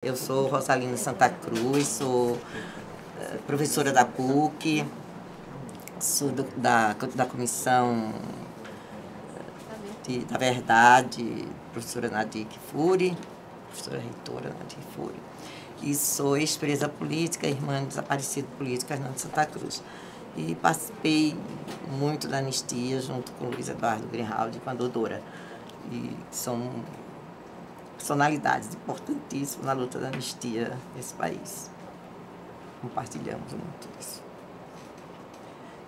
Eu sou Rosalina Santa Cruz, sou professora da PUC, sou da Comissão da Verdade, professora Nadir Kfouri, professora reitora Nadir Kfouri, e sou ex-presa política, irmã desaparecida política Hernando Santa Cruz. E participei muito da anistia junto com o Luiz Eduardo Grijaldi e com a Dodora. E são personalidades importantíssimas na luta da anistia nesse país. Compartilhamos muito isso.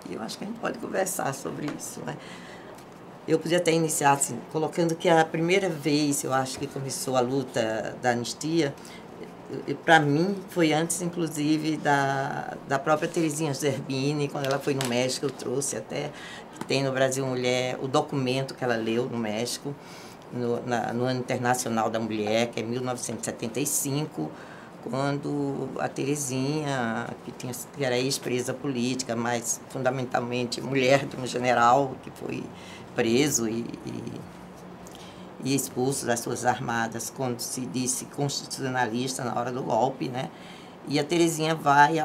E eu acho que a gente pode conversar sobre isso, né? Eu podia até iniciar assim, colocando que a primeira vez, eu acho, que começou a luta da anistia, para mim, foi antes, inclusive, da própria Terezinha Zerbini, quando ela foi no México, eu trouxe até, tem no Brasil Mulher, o documento que ela leu no México, no Ano Internacional da Mulher, que é 1975, quando a Terezinha, que era ex-presa política, mas fundamentalmente mulher de um general que foi preso e expulso das Forças Armadas quando se disse constitucionalista na hora do golpe, né? E a Terezinha vai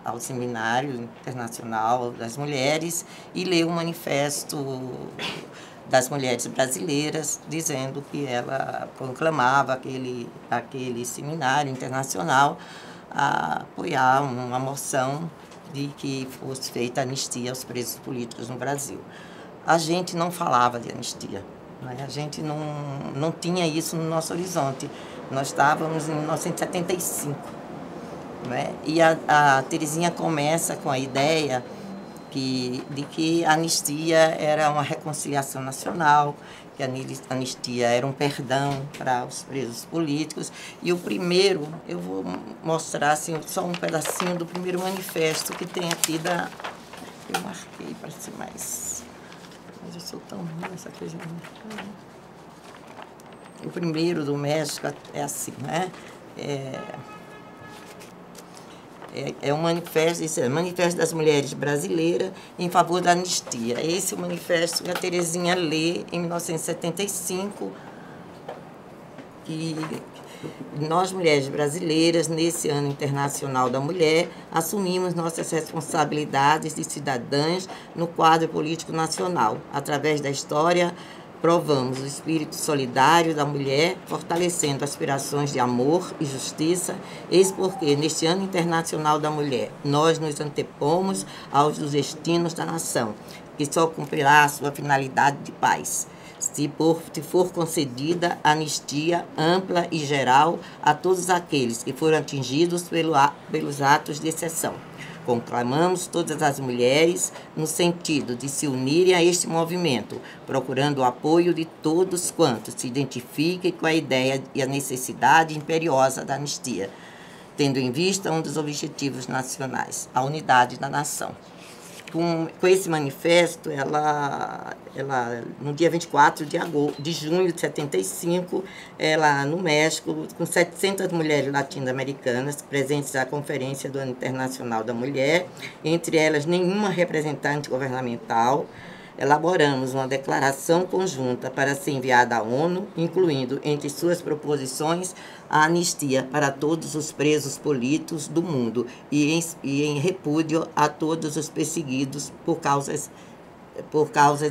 ao Seminário Internacional das Mulheres e lê o manifesto das mulheres brasileiras, dizendo que ela conclamava aquele seminário internacional a apoiar uma moção de que fosse feita anistia aos presos políticos no Brasil. A gente não falava de anistia, né? A gente não tinha isso no nosso horizonte. Nós estávamos em 1975, né? E a Terezinha começa com a ideia de que a anistia era uma reconciliação nacional, que a anistia era um perdão para os presos políticos. E o primeiro, eu vou mostrar assim, só um pedacinho do primeiro manifesto que tem aqui eu marquei para ser mais... Mas eu sou tão ruim nessa coisa. O primeiro do México é assim, né? É um manifesto, isso é Manifesto das Mulheres Brasileiras em favor da anistia. Esse é o manifesto que a Terezinha lê em 1975, que nós, mulheres brasileiras, nesse Ano Internacional da Mulher, assumimos nossas responsabilidades de cidadãs no quadro político nacional. Através da história, provamos o espírito solidário da mulher, fortalecendo aspirações de amor e justiça. Eis porque, neste Ano Internacional da Mulher, nós nos antepomos aos destinos da nação, que só cumprirá a sua finalidade de paz, se for concedida anistia ampla e geral a todos aqueles que foram atingidos pelos atos de exceção. Conclamamos todas as mulheres no sentido de se unirem a este movimento, procurando o apoio de todos quantos se identifiquem com a ideia e a necessidade imperiosa da anistia, tendo em vista um dos objetivos nacionais, a unidade da nação. Com esse manifesto, ela no dia 24 de junho de 75, ela no México, com 700 mulheres latino-americanas presentes à Conferência do Ano Internacional da Mulher, entre elas nenhuma representante governamental, elaboramos uma declaração conjunta para ser enviada à ONU, incluindo entre suas proposições a anistia para todos os presos políticos do mundo e em repúdio a todos os perseguidos por causas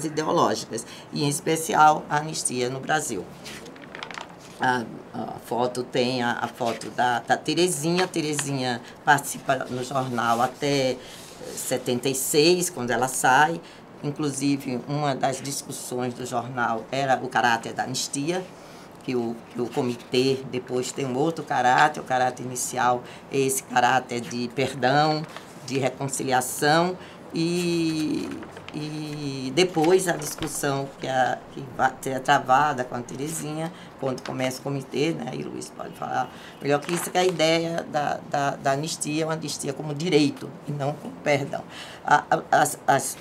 ideológicas, e em especial a anistia no Brasil. A foto tem a foto da Terezinha. A Terezinha participa no jornal até 76, quando ela sai. Inclusive, uma das discussões do jornal era o caráter da anistia, que o comitê depois tem um outro caráter. O caráter inicial é esse caráter de perdão, de reconciliação, e depois a discussão que vai ser travada com a Terezinha, quando começa o comitê, né, e o Luiz pode falar melhor que isso, que é a ideia da anistia, uma anistia como direito e não como perdão.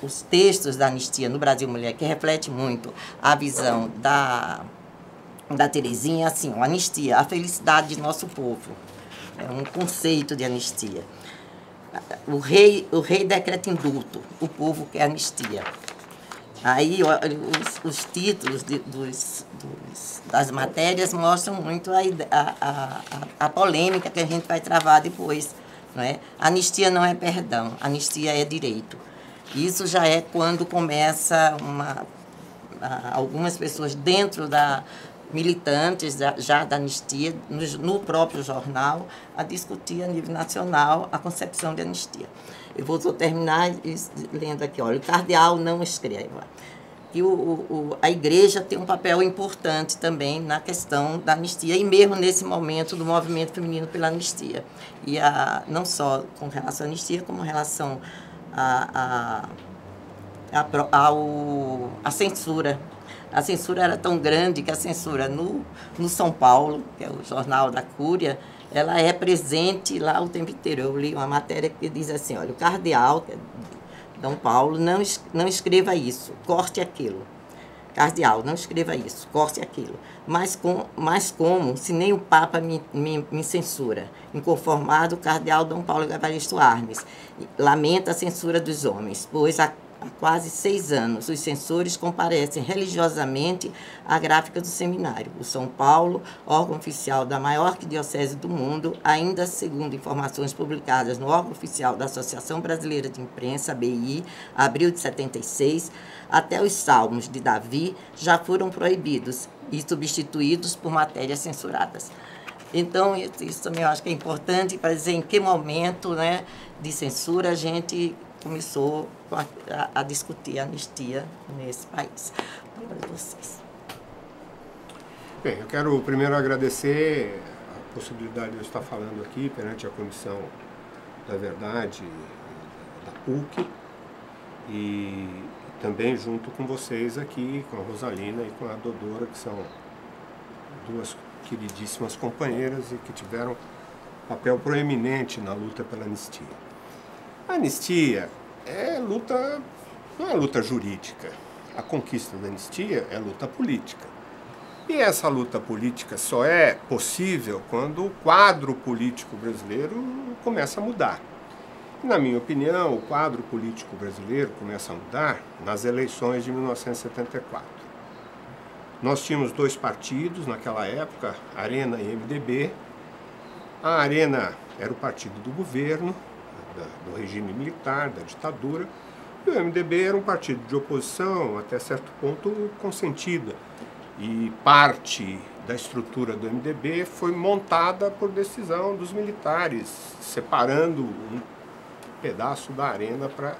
Os textos da anistia no Brasil Mulher, que reflete muito a visão da Terezinha, assim, a anistia, a felicidade de nosso povo, é um conceito de anistia. O rei decreta indulto, o povo quer anistia. Aí os títulos das matérias mostram muito a polêmica que a gente vai travar depois. Não é? Anistia não é perdão, anistia é direito. Isso já é quando começa algumas pessoas dentro militantes já da anistia, no próprio jornal, a discutir a nível nacional a concepção de anistia. Eu vou terminar lendo aqui, olha, o cardeal não escreva. E a igreja tem um papel importante também na questão da anistia, e mesmo nesse momento do movimento feminino pela anistia. E não só com relação à anistia, como em relação à censura. A censura era tão grande que a censura no São Paulo, que é o jornal da Cúria, ela é presente lá o tempo inteiro. Eu li uma matéria que diz assim, olha, o cardeal, que é Dom Paulo, não escreva isso, corte aquilo. Cardeal, não escreva isso, corte aquilo. Mas como, se nem o Papa me censura? Inconformado, o cardeal Dom Paulo Evaristo Arnes lamenta a censura dos homens, pois há quase 6 anos os censores comparecem religiosamente à gráfica do seminário. O São Paulo, órgão oficial da maior arquidiocese do mundo, ainda segundo informações publicadas no órgão oficial da Associação Brasileira de Imprensa, ABI, abril de 76, até os salmos de Davi já foram proibidos e substituídos por matérias censuradas. Então, isso também eu acho que é importante para dizer em que momento, né, de censura a gente começou a discutir a anistia nesse país. Para vocês. Bem, eu quero primeiro agradecer a possibilidade de eu estar falando aqui perante a Comissão da Verdade da PUC e também junto com vocês aqui, com a Rosalina e com a Dodora, que são duas queridíssimas companheiras e que tiveram papel proeminente na luta pela anistia. A anistia não é luta jurídica. A conquista da anistia é luta política. E essa luta política só é possível quando o quadro político brasileiro começa a mudar. Na minha opinião, o quadro político brasileiro começa a mudar nas eleições de 1974. Nós tínhamos 2 partidos naquela época, Arena e MDB. A Arena era o partido do governo, do regime militar, da ditadura, e o MDB era um partido de oposição, até certo ponto consentida. E parte da estrutura do MDB foi montada por decisão dos militares, separando um pedaço da Arena para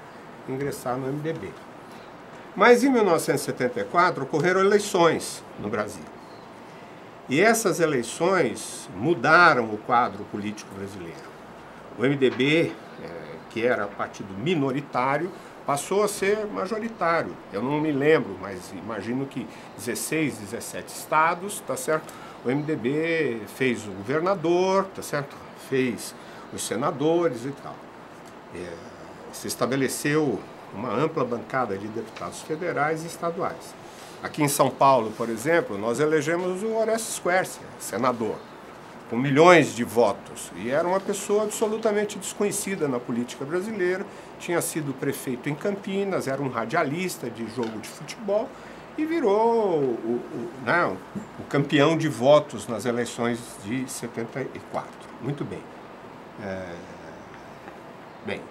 ingressar no MDB. Mas em 1974 ocorreram eleições no Brasil. E essas eleições mudaram o quadro político brasileiro. O MDB, que era partido minoritário, passou a ser majoritário. Eu não me lembro, mas imagino que 16, 17 estados, tá certo? O MDB fez o governador, tá certo? Fez os senadores e tal. Se estabeleceu uma ampla bancada de deputados federais e estaduais. Aqui em São Paulo, por exemplo, nós elegemos o Orestes Quercia, senador, com milhões de votos. E era uma pessoa absolutamente desconhecida na política brasileira, tinha sido prefeito em Campinas, era um radialista de jogo de futebol e virou o campeão de votos nas eleições de 74. Muito bem. Bem,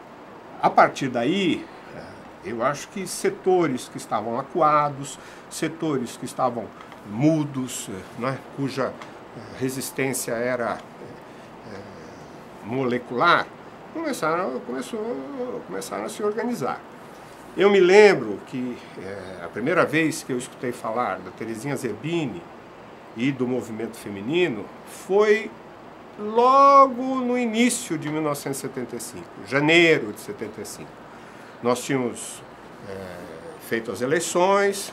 a partir daí, eu acho que setores que estavam acuados, setores que estavam mudos, né, cuja resistência era molecular, começaram a se organizar. Eu me lembro que a primeira vez que eu escutei falar da Terezinha Zerbini e do movimento feminino foi logo no início de 1975, janeiro de 75. Nós tínhamos feito as eleições.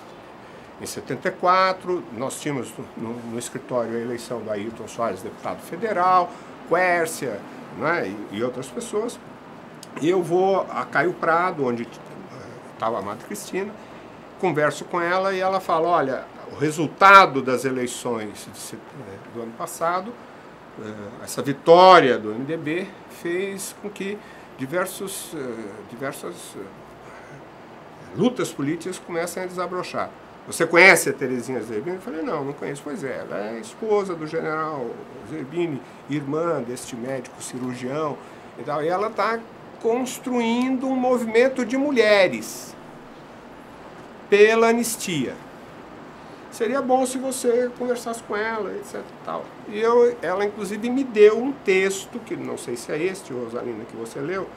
Em 74, nós tínhamos no escritório a eleição do Ailton Soares, deputado federal, Quercia, né, e outras pessoas. E eu vou a Caio Prado, onde estava a Madre Cristina, converso com ela e ela fala, olha, o resultado das eleições do ano passado, essa vitória do MDB, fez com que diversas lutas políticas começam a desabrochar. Você conhece a Terezinha Zerbini? Eu falei, não conheço. Pois é, ela é esposa do general Zerbini, irmã deste médico cirurgião e tal. E ela está construindo um movimento de mulheres pela anistia. Seria bom se você conversasse com ela, etc. Tal. E ela, inclusive, me deu um texto, que não sei se é este, Rosalina, que você leu,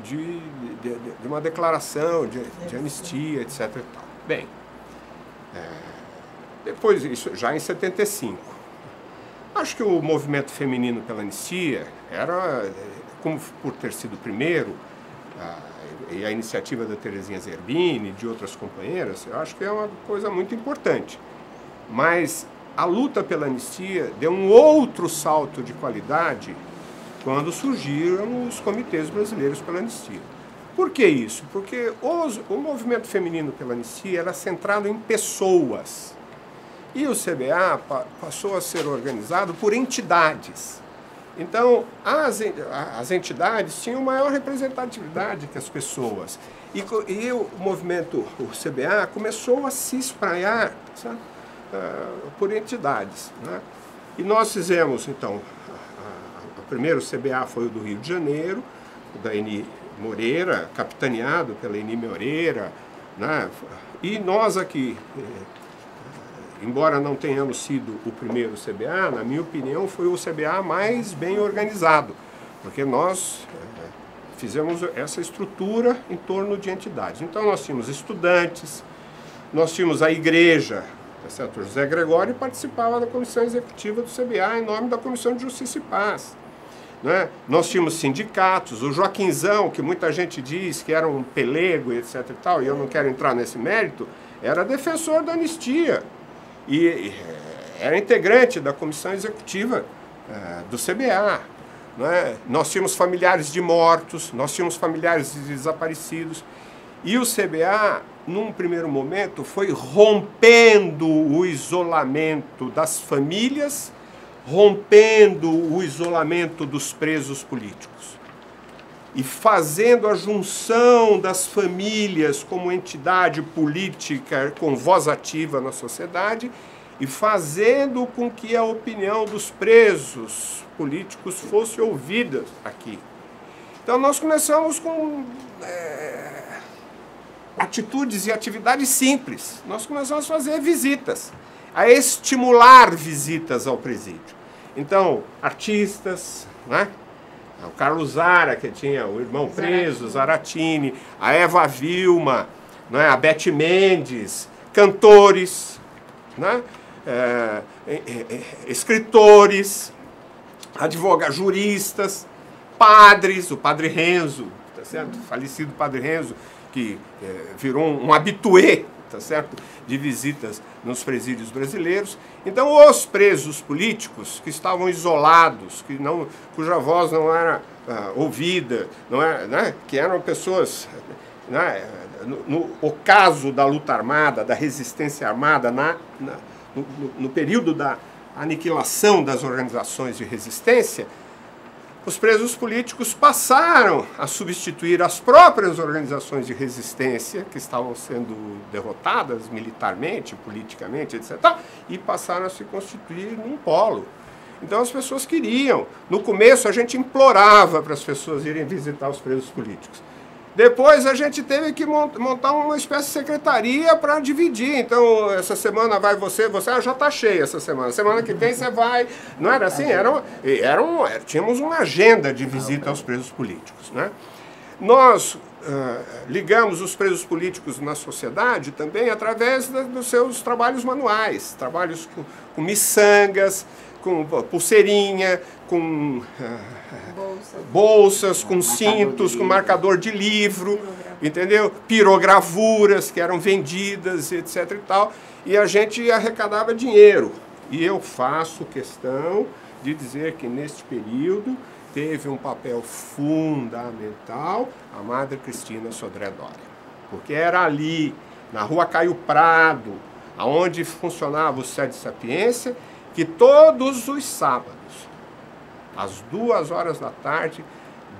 de uma declaração de anistia, etc. Tal. Bem, depois disso, já em 75, acho que o movimento feminino pela anistia era, como por ter sido o primeiro, e a iniciativa da Terezinha Zerbini e de outras companheiras, eu acho que é uma coisa muito importante. Mas a luta pela anistia deu um outro salto de qualidade quando surgiram os comitês brasileiros pela anistia. Por que isso? Porque o movimento feminino pela anistia era centrado em pessoas. E o CBA passou a ser organizado por entidades. Então, as entidades tinham maior representatividade que as pessoas. E o movimento, o CBA, começou a se espraiar, sabe, por entidades, né? E nós fizemos, então, o primeiro CBA foi o do Rio de Janeiro, o da Eni Moreira, capitaneado pela Eni Moreira, né? E nós aqui, embora não tenhamos sido o primeiro CBA, na minha opinião, foi o CBA mais bem organizado, porque nós fizemos essa estrutura em torno de entidades. Então nós tínhamos estudantes, nós tínhamos a igreja, tá certo? José Gregório participava da comissão executiva do CBA em nome da Comissão de Justiça e Paz. Né? Nós tínhamos sindicatos, o Joaquinzão, que muita gente diz que era um pelego, etc. e tal, e eu não quero entrar nesse mérito, era defensor da anistia. E era integrante da comissão executiva do CBA. Né? Nós tínhamos familiares de mortos, nós tínhamos familiares de desaparecidos. E o CBA, num primeiro momento, foi rompendo o isolamento das famílias, rompendo o isolamento dos presos políticos e fazendo a junção das famílias como entidade política com voz ativa na sociedade e fazendo com que a opinião dos presos políticos fosse ouvida aqui. Então nós começamos com atitudes e atividades simples. Nós começamos a fazer visitas, a estimular visitas ao presídio. Então, artistas, né? O Carlos Zara, que tinha o irmão preso, Zaratini, a Eva Vilma, né? A Beth Mendes, cantores, né? Escritores, advogados, juristas, padres, o Padre Renzo, tá certo? Falecido Padre Renzo, que virou um habitué, tá certo, de visitas nos presídios brasileiros. Então, os presos políticos que estavam isolados, cuja voz não era ouvida, não era, né, que eram pessoas, né, no ocaso da luta armada, da resistência armada, no período da aniquilação das organizações de resistência, os presos políticos passaram a substituir as próprias organizações de resistência, que estavam sendo derrotadas militarmente, politicamente, etc., e passaram a se constituir num polo. Então as pessoas queriam. No começo a gente implorava para as pessoas irem visitar os presos políticos. Depois a gente teve que montar uma espécie de secretaria para dividir. Então, essa semana vai você já está cheio essa semana. Semana que vem você vai. Não era assim? Tínhamos uma agenda de visita aos presos políticos, né? Nós ligamos os presos políticos na sociedade também através dos seus trabalhos manuais. Trabalhos com miçangas, com pulseirinha, com bolsas, com cintos, com marcador de livro, entendeu? Pirogravuras que eram vendidas, etc. e tal. E a gente arrecadava dinheiro. E eu faço questão de dizer que neste período teve um papel fundamental a Madre Cristina Sodré Doria. Porque era ali, na Rua Caio Prado, onde funcionava o Sede Sapiência, que todos os sábados, às 2 horas da tarde,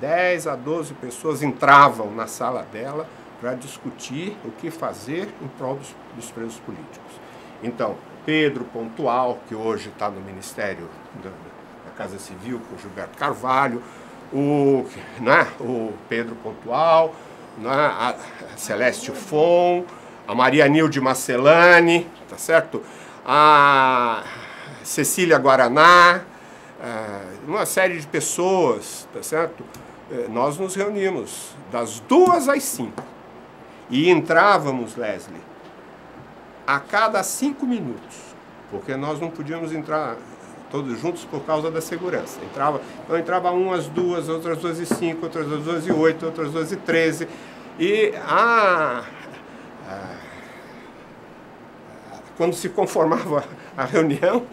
10 a 12 pessoas entravam na sala dela para discutir o que fazer em prol dos presos políticos. Então, Pedro Pontual, que hoje está no Ministério da Casa Civil com Gilberto Carvalho, o Pedro Pontual, a Celeste Fon, a Maria Nilde Marcelani, tá certo? A Cecília Guaraná, uma série de pessoas, tá certo? Nós nos reunimos das 2 às 5 e entrávamos, Leslie, a cada 5 minutos, porque nós não podíamos entrar todos juntos por causa da segurança. Então entrava umas 2, outras 2 e 5, outras 2 e 8, outras 2 e 13. E quando se conformava a reunião,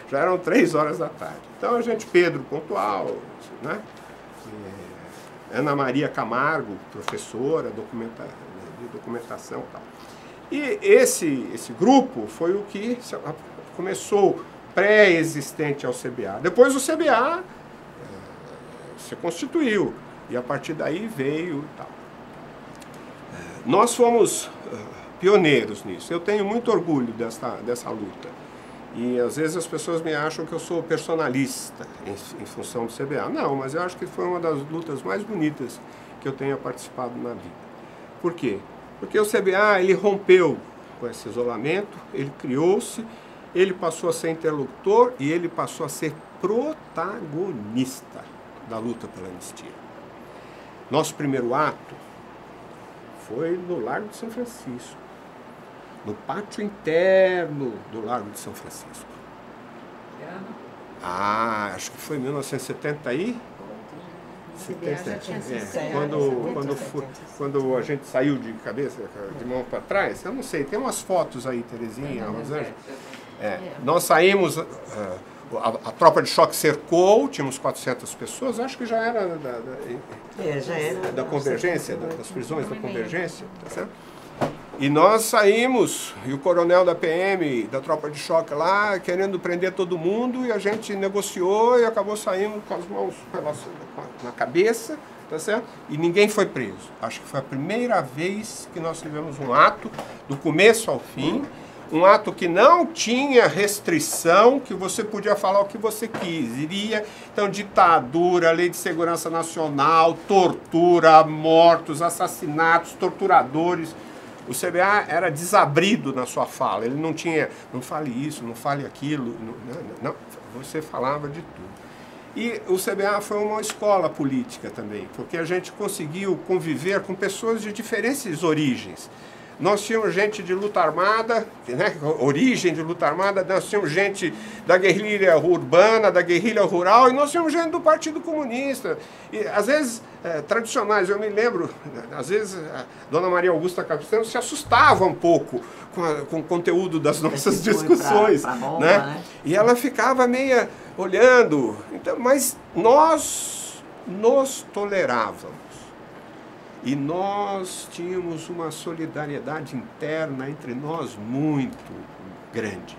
já eram 3 horas da tarde. Então a gente, Pedro Pontual, né? Ana Maria Camargo, professora, de documentação e tal. E esse grupo foi o que começou pré-existente ao CBA. Depois o CBA se constituiu e a partir daí veio e tal. Nós fomos pioneiros nisso. Eu tenho muito orgulho dessa luta. E às vezes as pessoas me acham que eu sou personalista em função do CBA. Não, mas eu acho que foi uma das lutas mais bonitas que eu tenha participado na vida. Por quê? Porque o CBA, ele rompeu com esse isolamento, ele criou-se, ele passou a ser interlocutor e ele passou a ser protagonista da luta pela anistia. Nosso primeiro ato foi no Largo de São Francisco, no pátio interno do Largo de São Francisco. Acho que foi em 1970 e... Quando a gente saiu de cabeça, de mão para trás, eu não sei, tem umas fotos aí, Terezinha, Rosângela. Nós saímos, a tropa de choque cercou, tínhamos 400 pessoas, acho que já era da Convergência, das prisões da Convergência, tá certo? E nós saímos, e o coronel da PM, da tropa de choque lá, querendo prender todo mundo, e a gente negociou e acabou saindo com as mãos na cabeça, tá certo? E ninguém foi preso. Acho que foi a primeira vez que nós tivemos um ato, do começo ao fim, um ato que não tinha restrição, que você podia falar o que você queria. Então, ditadura, lei de segurança nacional, tortura, mortos, assassinatos, torturadores. O CBA era desabrido na sua fala, ele não tinha, não fale isso, não fale aquilo, não, você falava de tudo. E o CBA foi uma escola política também, porque a gente conseguiu conviver com pessoas de diferentes origens. Nós tínhamos gente de luta armada, né, origem de luta armada, nós tínhamos gente da guerrilha urbana, da guerrilha rural, e nós tínhamos gente do Partido Comunista. E, às vezes, tradicionais, eu me lembro, às vezes, a Dona Maria Augusta Capistrano se assustava um pouco com o conteúdo das nossas discussões. Pra bomba, né? E ela ficava meia olhando, então, mas nós nos tolerávamos. E nós tínhamos uma solidariedade interna entre nós muito grande.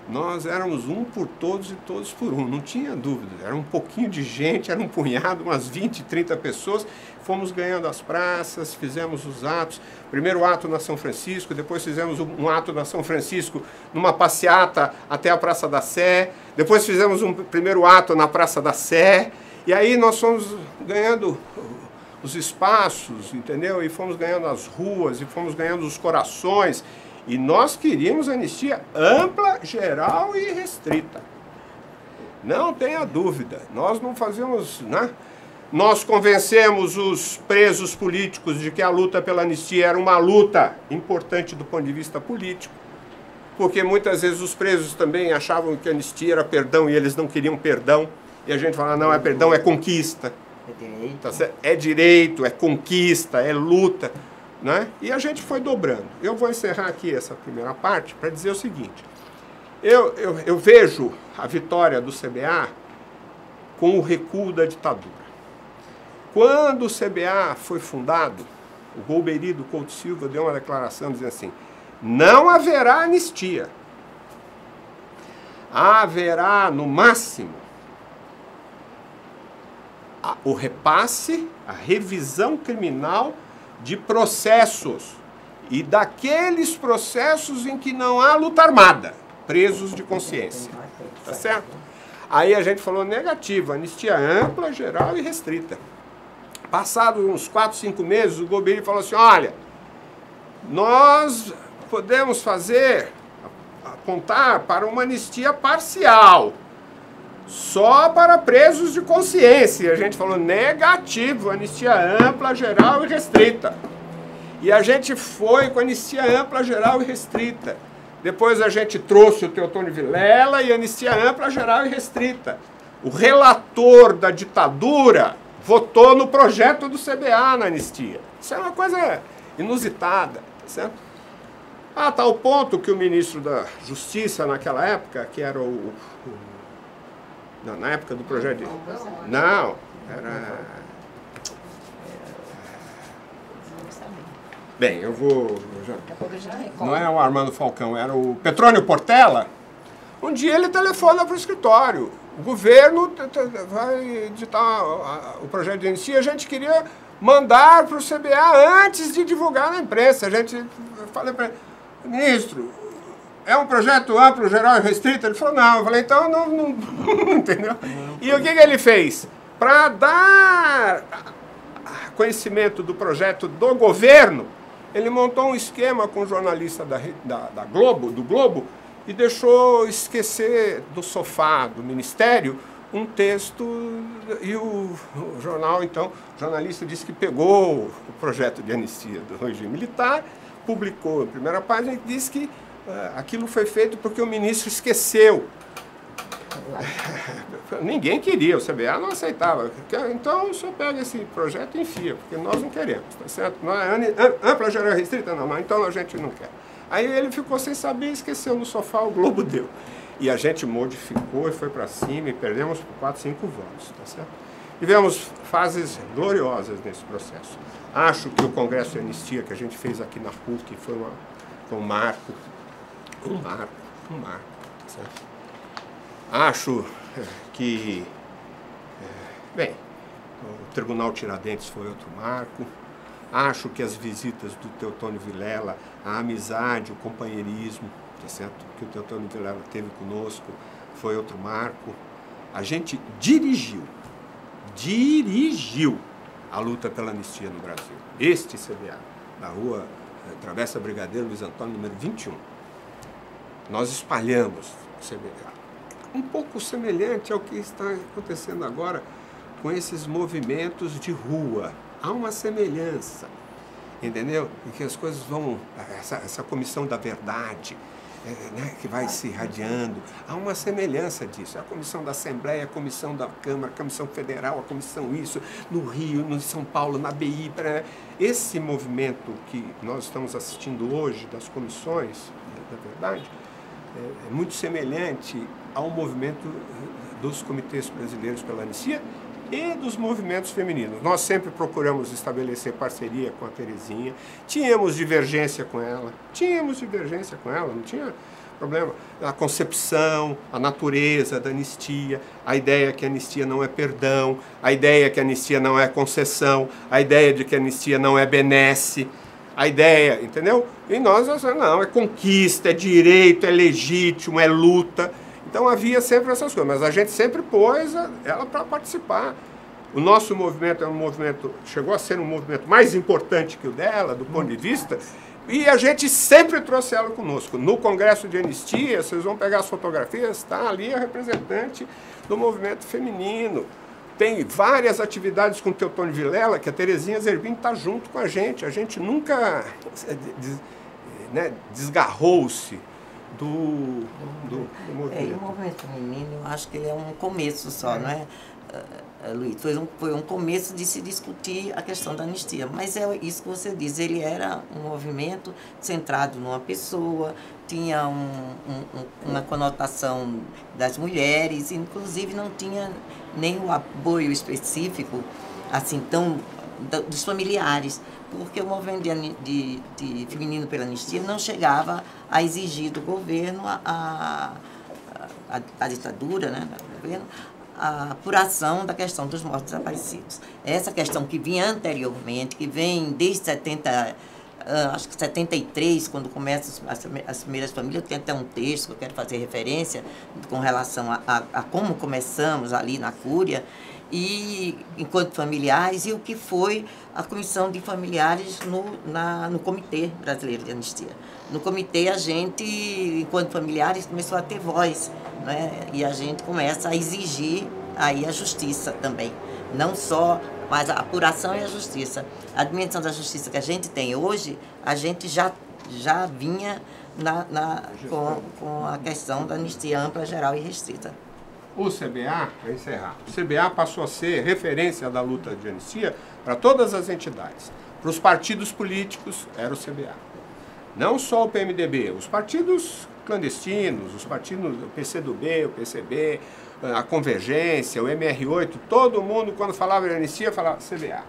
Nós éramos um por todos e todos por um, não tinha dúvida. Era um pouquinho de gente, era um punhado, umas 20, 30 pessoas. Fomos ganhando as praças, fizemos os atos. Primeiro ato na São Francisco, depois fizemos um ato na São Francisco numa passeata até a Praça da Sé. Depois fizemos um primeiro ato na Praça da Sé. E aí nós fomos ganhando os espaços, entendeu? E fomos ganhando as ruas, e fomos ganhando os corações. E nós queríamos anistia ampla, geral e restrita. Não tenha dúvida. Nós não fazíamos, né? Nós convencemos os presos políticos de que a luta pela anistia era uma luta importante do ponto de vista político. Porque muitas vezes os presos também achavam que a anistia era perdão e eles não queriam perdão. E a gente falava, não, é perdão, é conquista. É direito, é conquista, é luta, né? E a gente foi dobrando. Eu vou encerrar aqui essa primeira parte para dizer o seguinte. Eu vejo a vitória do CBA com o recuo da ditadura. Quando o CBA foi fundado, o Golbery do Couto Silva deu uma declaração dizendo assim, não haverá anistia. Haverá, no máximo, o repasse, a revisão criminal de processos e daqueles processos em que não há luta armada, presos de consciência. Tá certo? Aí a gente falou negativo, anistia ampla, geral e restrita. Passados uns 4, 5 meses, o governo falou assim, olha, nós podemos apontar para uma anistia parcial, só para presos de consciência. A gente falou negativo, anistia ampla, geral e restrita. E a gente foi com anistia ampla, geral e restrita. Depois a gente trouxe o Teotônio Vilela e anistia ampla, geral e restrita. O relator da ditadura votou no projeto do CBA na anistia. Isso é uma coisa inusitada, certo? A tal ponto que o ministro da Justiça naquela época, que era na época do projeto de... Não, era... Bem, eu vou... Não é o Armando Falcão, era o Petrônio Portela. Um dia ele telefona para o escritório. O governo vai editar o projeto de anistia. A gente queria mandar para o CBA antes de divulgar na imprensa. A gente falei para ele, ministro, é um projeto amplo, geral e restrito? Ele falou, não. Eu falei, então não entendeu? E o que ele fez? Para dar conhecimento do projeto do governo, ele montou um esquema com o jornalista da Globo, do Globo, e deixou esquecer do sofá do Ministério um texto, e o jornal, então, o jornalista disse que pegou o projeto de anistia do regime militar, publicou a primeira página e disse que aquilo foi feito porque o ministro esqueceu. Ninguém queria, o CBA não aceitava. Então o senhor pega esse projeto e enfia, porque nós não queremos, tá certo? Não é ampla, geral e restrita, não, então a gente não quer. Aí ele ficou sem saber e esqueceu no sofá, o Globo deu. E a gente modificou e foi para cima e perdemos por 4, 5 votos, tá certo? Tivemos fases gloriosas nesse processo. Acho que o Congresso de Anistia que a gente fez aqui na PUC foi um marco, tá certo? Acho que, bem, o Tribunal Tiradentes foi outro marco. Acho que as visitas do Teotônio Vilela, a amizade, o companheirismo, tá certo? Que o Teotônio Vilela teve conosco, foi outro marco. A gente dirigiu a luta pela anistia no Brasil. Este CBA, da rua Travessa Brigadeiro Luiz Antônio, número 21. Nós espalhamos o CBA. Um pouco semelhante ao que está acontecendo agora com esses movimentos de rua. Há uma semelhança, entendeu? Em que as coisas vão... Essa comissão da verdade, né, que vai se irradiando. Há uma semelhança disso. A comissão da Assembleia, a comissão da Câmara, a comissão federal, a comissão isso, no Rio, no São Paulo, na BI. Esse movimento que nós estamos assistindo hoje, das comissões da verdade, é muito semelhante ao movimento dos comitês brasileiros pela anistia e dos movimentos femininos. Nós sempre procuramos estabelecer parceria com a Terezinha, tínhamos divergência com ela, não tinha problema. A concepção, a natureza da anistia, a ideia que a anistia não é perdão, a ideia que a anistia não é concessão, a ideia de que a anistia não é benesse, a ideia, entendeu? E nós, não, é conquista, é direito, é legítimo, é luta. Então havia sempre essas coisas, mas a gente sempre pôs ela para participar. O nosso movimento é um movimento, chegou a ser um movimento mais importante que o dela, do ponto de vista, e a gente sempre trouxe ela conosco. No Congresso de Anistia, vocês vão pegar as fotografias, está ali a representante do movimento feminino. Tem várias atividades com o Teotônio Vilela, que a Terezinha Zerbini está junto com a gente nunca desgarrou-se do movimento. E o movimento feminino, eu acho que ele é um começo só, não é, Luiz? Foi um começo de se discutir a questão da anistia, mas é isso que você diz, ele era um movimento centrado numa pessoa, tinha uma conotação das mulheres, inclusive não tinha nem o apoio específico, assim, dos familiares, porque o movimento de feminino pela anistia não chegava a exigir do governo, a ditadura, né, do governo, a apuração da questão dos mortos desaparecidos. Essa questão que vinha anteriormente, que vem desde 70, acho que 73, quando começam as primeiras famílias, tem até um texto que eu quero fazer referência com relação a como começamos ali na Cúria, e enquanto familiares, e o que foi a comissão de familiares no Comitê Brasileiro de Anistia. No comitê, a gente, enquanto familiares, começou a ter voz, né? E a gente começa a exigir aí a justiça também. Não só, mas a apuração e a justiça. A dimensão da justiça que a gente tem hoje, a gente já vinha com a questão da anistia ampla, geral e restrita. O CBA, para encerrar, o CBA passou a ser referência da luta de anistia para todas as entidades. Para os partidos políticos, era o CBA. Não só o PMDB, os partidos clandestinos, os partidos, o PCdoB, o PCB, a Convergência, o MR8, todo mundo, quando falava de anistia, falava CBA.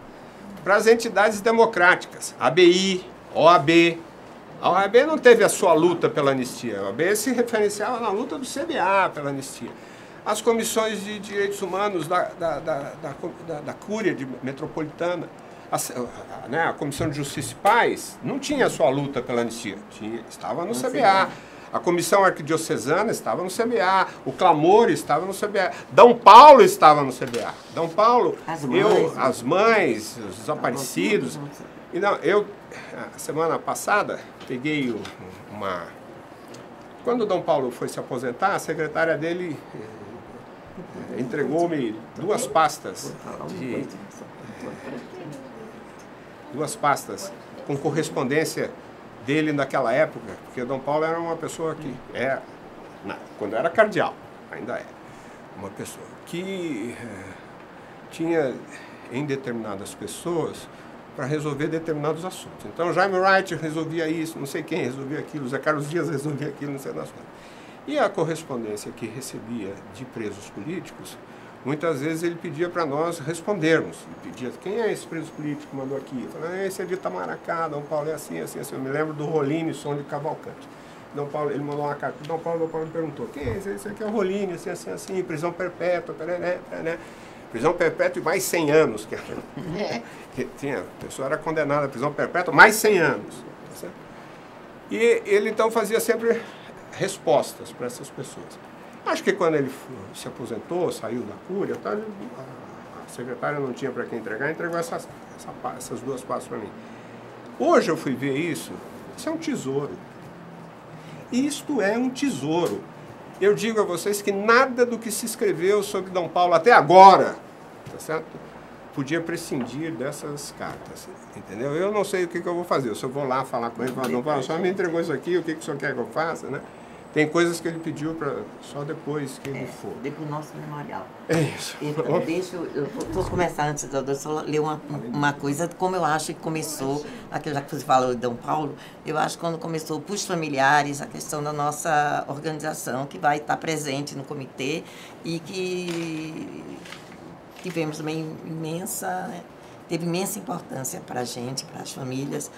Para as entidades democráticas, ABI, OAB. A OAB não teve a sua luta pela anistia, a OAB se referenciava na luta do CBA pela anistia. As comissões de direitos humanos da Cúria Metropolitana, a Comissão de Justiça e Paz, não tinha a sua luta pela anistia, estava no CBA. A Comissão Arquidiocesana estava no CBA, o Clamor estava no CBA, D. Paulo estava no CBA. D. Paulo, as mães, os desaparecidos. Então, eu, a semana passada, peguei Quando o D. Paulo foi se aposentar, a secretária dele entregou-me duas pastas com correspondência dele naquela época, porque o D. Paulo era uma pessoa que quando era cardeal, ainda é, uma pessoa que tinha em determinadas pessoas para resolver determinados assuntos. Então, Jaime Wright resolvia isso, não sei quem resolvia aquilo, Zé Carlos Dias resolvia aquilo, não sei das coisas. E a correspondência que recebia de presos políticos, muitas vezes ele pedia para nós respondermos. Ele pedia, quem é esse preso político que mandou aqui? Eu falei, esse é de Itamaracá, D. Paulo é assim, assim, assim. Eu me lembro do Roline, som de Cavalcante. D. Paulo, ele mandou uma carta para D. Paulo me perguntou, quem é esse? Esse aqui é o Roline, assim, assim, assim, prisão perpétua, prisão perpétua e mais 100 anos. A pessoa era condenada à prisão perpétua, mais 100 anos. Tá certo? E ele então fazia sempre respostas para essas pessoas. Acho que quando ele se aposentou, saiu da Cúria, a secretária não tinha para quem entregar, entregou essas duas pastas para mim. Hoje eu fui ver isso é um tesouro. Isto é um tesouro. Eu digo a vocês que nada do que se escreveu sobre D. Paulo até agora, tá certo? Podia prescindir dessas cartas, entendeu? Eu não sei o que eu vou fazer, se eu vou lá falar com ele, falar, D. Paulo, só me entregou isso aqui, o que o senhor quer que eu faça, né? Tem coisas que ele pediu só depois que ele for. Depois do nosso memorial. É isso. Então, eu vou começar antes, eu só ler uma coisa, como eu acho que começou, já que você falou de D. Paulo, eu acho que quando começou para os familiares, a questão da nossa organização, que vai estar presente no comitê e que tivemos também teve imensa importância para a gente, para as famílias,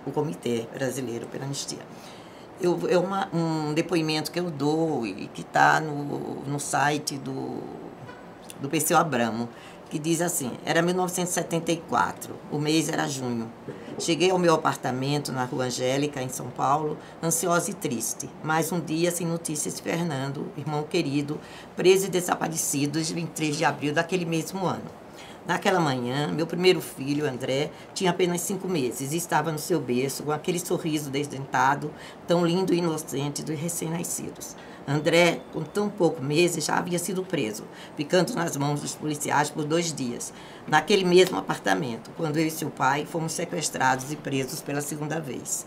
o Comitê Brasileiro pela Anistia. É um depoimento que eu dou e que está no site do Perseu Abramo, que diz assim, era 1974, o mês era junho. Cheguei ao meu apartamento na Rua Angélica, em São Paulo, ansiosa e triste. Mais um dia sem notícias de Fernando, irmão querido, preso e desaparecido desde 23 de abril daquele mesmo ano. Naquela manhã, meu primeiro filho, André, tinha apenas 5 meses e estava no seu berço com aquele sorriso desdentado, tão lindo e inocente dos recém-nascidos. André, com tão poucos meses, já havia sido preso, ficando nas mãos dos policiais por 2 dias, naquele mesmo apartamento, quando eu e seu pai fomos sequestrados e presos pela segunda vez.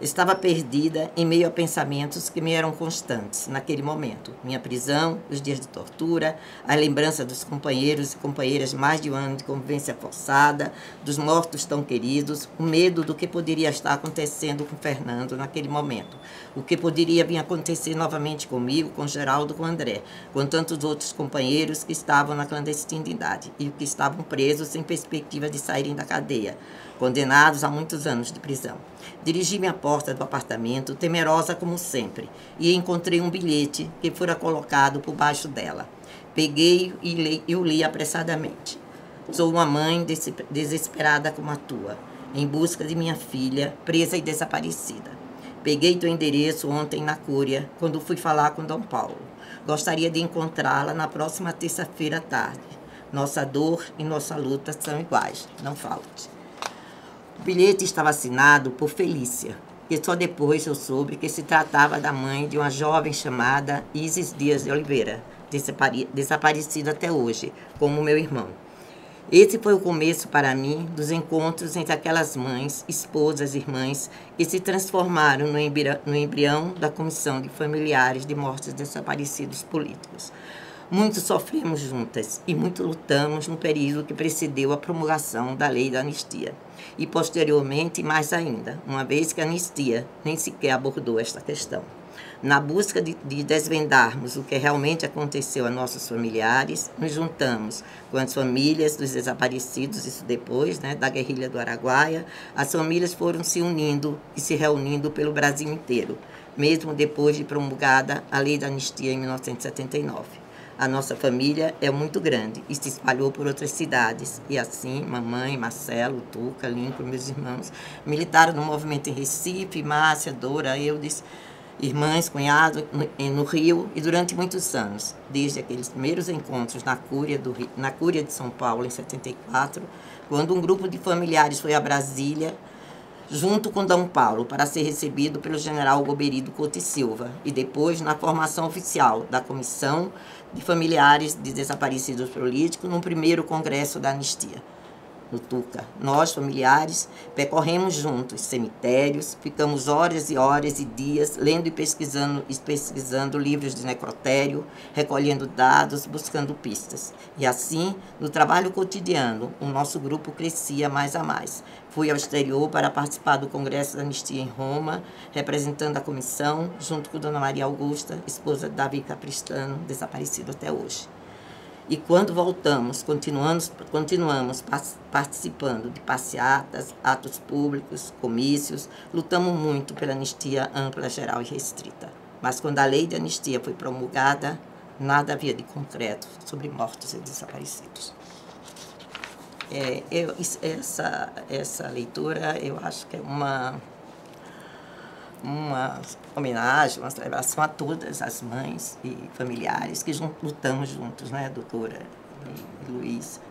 Estava perdida em meio a pensamentos que me eram constantes naquele momento. Minha prisão, os dias de tortura, a lembrança dos companheiros e companheiras de mais de um ano de convivência forçada, dos mortos tão queridos, o medo do que poderia estar acontecendo com Fernando naquele momento, o que poderia vir acontecer novamente comigo, com Geraldo, com André, com tantos outros companheiros que estavam na clandestinidade e que estavam presos sem perspectiva de saírem da cadeia, condenados a muitos anos de prisão. Dirigi-me à porta do apartamento, temerosa como sempre, e encontrei um bilhete que fora colocado por baixo dela. Peguei e o li apressadamente. Sou uma mãe desesperada como a tua, em busca de minha filha, presa e desaparecida. Peguei teu endereço ontem na Cúria, quando fui falar com Dom Paulo. Gostaria de encontrá-la na próxima terça-feira à tarde. Nossa dor e nossa luta são iguais, não falte. O bilhete estava assinado por Felícia, e só depois eu soube que se tratava da mãe de uma jovem chamada Isis Dias de Oliveira, desaparecida até hoje, como meu irmão. Esse foi o começo para mim dos encontros entre aquelas mães, esposas, irmãs, que se transformaram no embrião da Comissão de Familiares de Mortos Desaparecidos Políticos. Muito sofremos juntas e muito lutamos no período que precedeu a promulgação da Lei da Anistia. E posteriormente mais ainda, uma vez que a anistia nem sequer abordou esta questão. Na busca de desvendarmos o que realmente aconteceu a nossos familiares, nos juntamos com as famílias dos desaparecidos, isso depois, da guerrilha do Araguaia. As famílias foram se unindo e se reunindo pelo Brasil inteiro, mesmo depois de promulgada a Lei da Anistia em 1979. A nossa família é muito grande e se espalhou por outras cidades. E assim, mamãe, Marcelo, Tuca, Lincoln, meus irmãos, militaram no movimento em Recife, Márcia, Dora, Eudes, irmãs, cunhado, no Rio, e durante muitos anos, desde aqueles primeiros encontros na Cúria de São Paulo, em 74, quando um grupo de familiares foi a Brasília, junto com Dom Paulo, para ser recebido pelo general Goberido Couto e Silva, e depois na formação oficial da Comissão de Familiares de Desaparecidos Políticos, no primeiro Congresso da Anistia. No Tuca, nós, familiares, percorremos juntos cemitérios, ficamos horas e horas e dias lendo e pesquisando livros de necrotério, recolhendo dados, buscando pistas. E assim, no trabalho cotidiano, o nosso grupo crescia mais a mais. Fui ao exterior para participar do Congresso da Anistia em Roma, representando a comissão, junto com Dona Maria Augusta, esposa de Davi Capristano, desaparecido até hoje. E quando voltamos, continuamos participando de passeatas, atos públicos, comícios, lutamos muito pela anistia ampla, geral e restrita. Mas quando a lei de anistia foi promulgada, nada havia de concreto sobre mortos e desaparecidos. Essa leitura, eu acho que é uma homenagem, uma celebração a todas as mães e familiares que lutamos juntos, doutora e Luiz,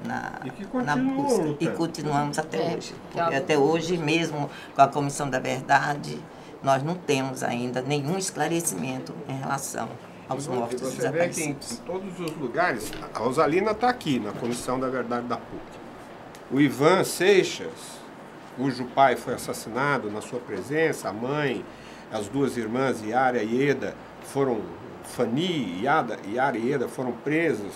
na busca. E continuamos até hoje. Porque até hoje, mesmo com a Comissão da Verdade, nós não temos ainda nenhum esclarecimento em relação aos mortos desaparecidos. Você vê que em todos os lugares, a Rosalina está aqui, na Comissão da Verdade da PUC. O Ivan Seixas, cujo pai foi assassinado na sua presença, a mãe, as duas irmãs, Yara e Eda, Fani, Yara e Eda foram presas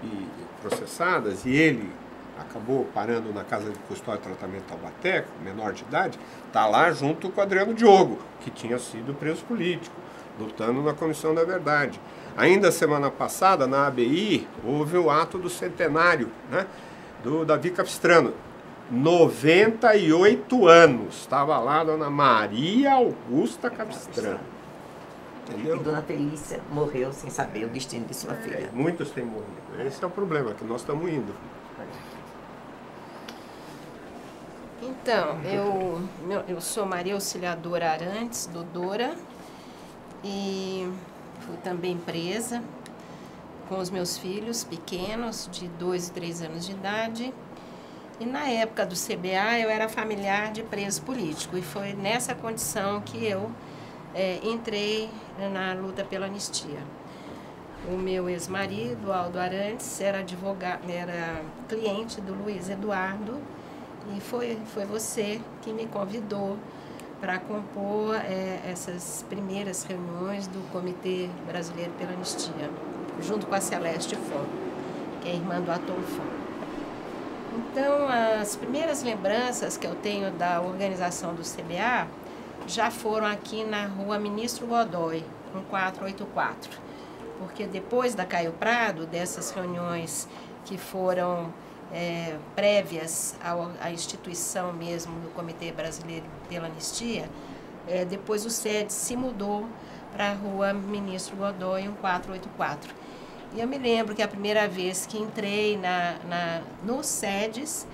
e processadas, e ele acabou parando na Casa de Custódia e Tratamento Taubaté, menor de idade, está lá junto com o Adriano Diogo, que tinha sido preso político, lutando na Comissão da Verdade. Ainda semana passada, na ABI, houve o ato do centenário, do Davi Capistrano. 98 anos. Estava lá a Dona Maria Augusta Capistrano. Entendeu? E Dona Felícia morreu sem saber o destino de sua filha. Muitos têm morrido. Esse é o problema, que nós estamos indo. Então, eu sou Maria Auxiliadora Arantes, do Dora, e fui também presa com os meus filhos pequenos, de 2 e 3 anos de idade. E na época do CBA eu era familiar de preso político, e foi nessa condição que eu entrei na luta pela anistia. O meu ex-marido, Aldo Arantes, era cliente do Luiz Eduardo, e foi você que me convidou para compor essas primeiras reuniões do Comitê Brasileiro pela Anistia, junto com a Celeste Fon, que é irmã do Atom Fon. Então, as primeiras lembranças que eu tenho da organização do CBA já foram aqui na Rua Ministro Godoy, 1484. Porque depois da Caio Prado, dessas reuniões que foram prévias à instituição mesmo do Comitê Brasileiro pela Anistia, depois o SED se mudou para a Rua Ministro Godoy, 1484. E eu me lembro que a primeira vez que entrei no SEDES,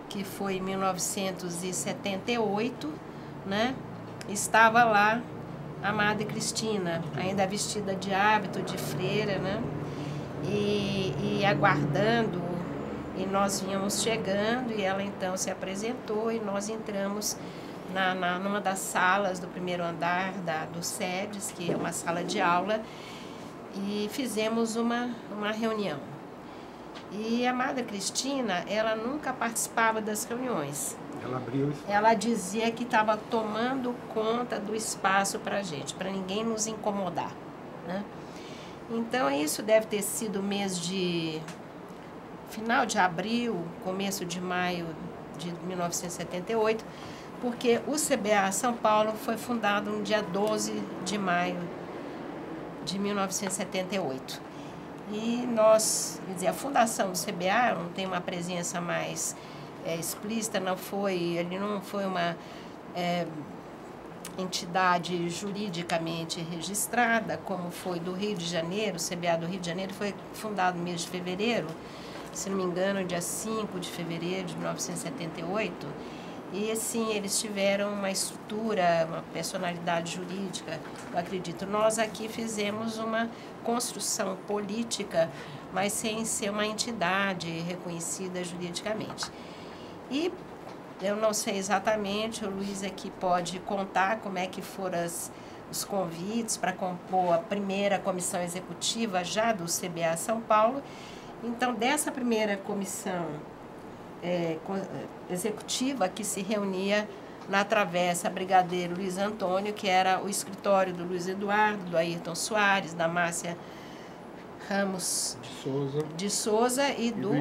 que foi em 1978, né, estava lá a Madre Cristina, ainda vestida de hábito de freira, né, e aguardando, e nós vínhamos chegando, e ela então se apresentou, e nós entramos numa das salas do primeiro andar do SEDES, que é uma sala de aula, e fizemos uma reunião. E a Madre Cristina, ela nunca participava das reuniões. Ela abriu isso. Ela dizia que estava tomando conta do espaço para a gente, para ninguém nos incomodar, né? Então, isso deve ter sido final de abril, começo de maio de 1978, porque o CBA São Paulo foi fundado no dia 12 de maio de 1978. E nós, quer dizer, a fundação do CBA não tem uma presença mais explícita, ele não foi uma entidade juridicamente registrada, como foi do Rio de Janeiro. O CBA do Rio de Janeiro foi fundado no mês de fevereiro, se não me engano, dia 5 de fevereiro de 1978. E assim, eles tiveram uma estrutura, uma personalidade jurídica, eu acredito. Nós aqui fizemos uma construção política, mas sem ser uma entidade reconhecida juridicamente. E eu não sei exatamente, o Luiz aqui pode contar como é que foram os convites para compor a primeira comissão executiva já do CBA São Paulo. Então, dessa primeira comissão executiva, que se reunia na Travessa Brigadeiro Luiz Antônio, que era o escritório do Luiz Eduardo, do Ayrton Soares, da Márcia Ramos de Souza e do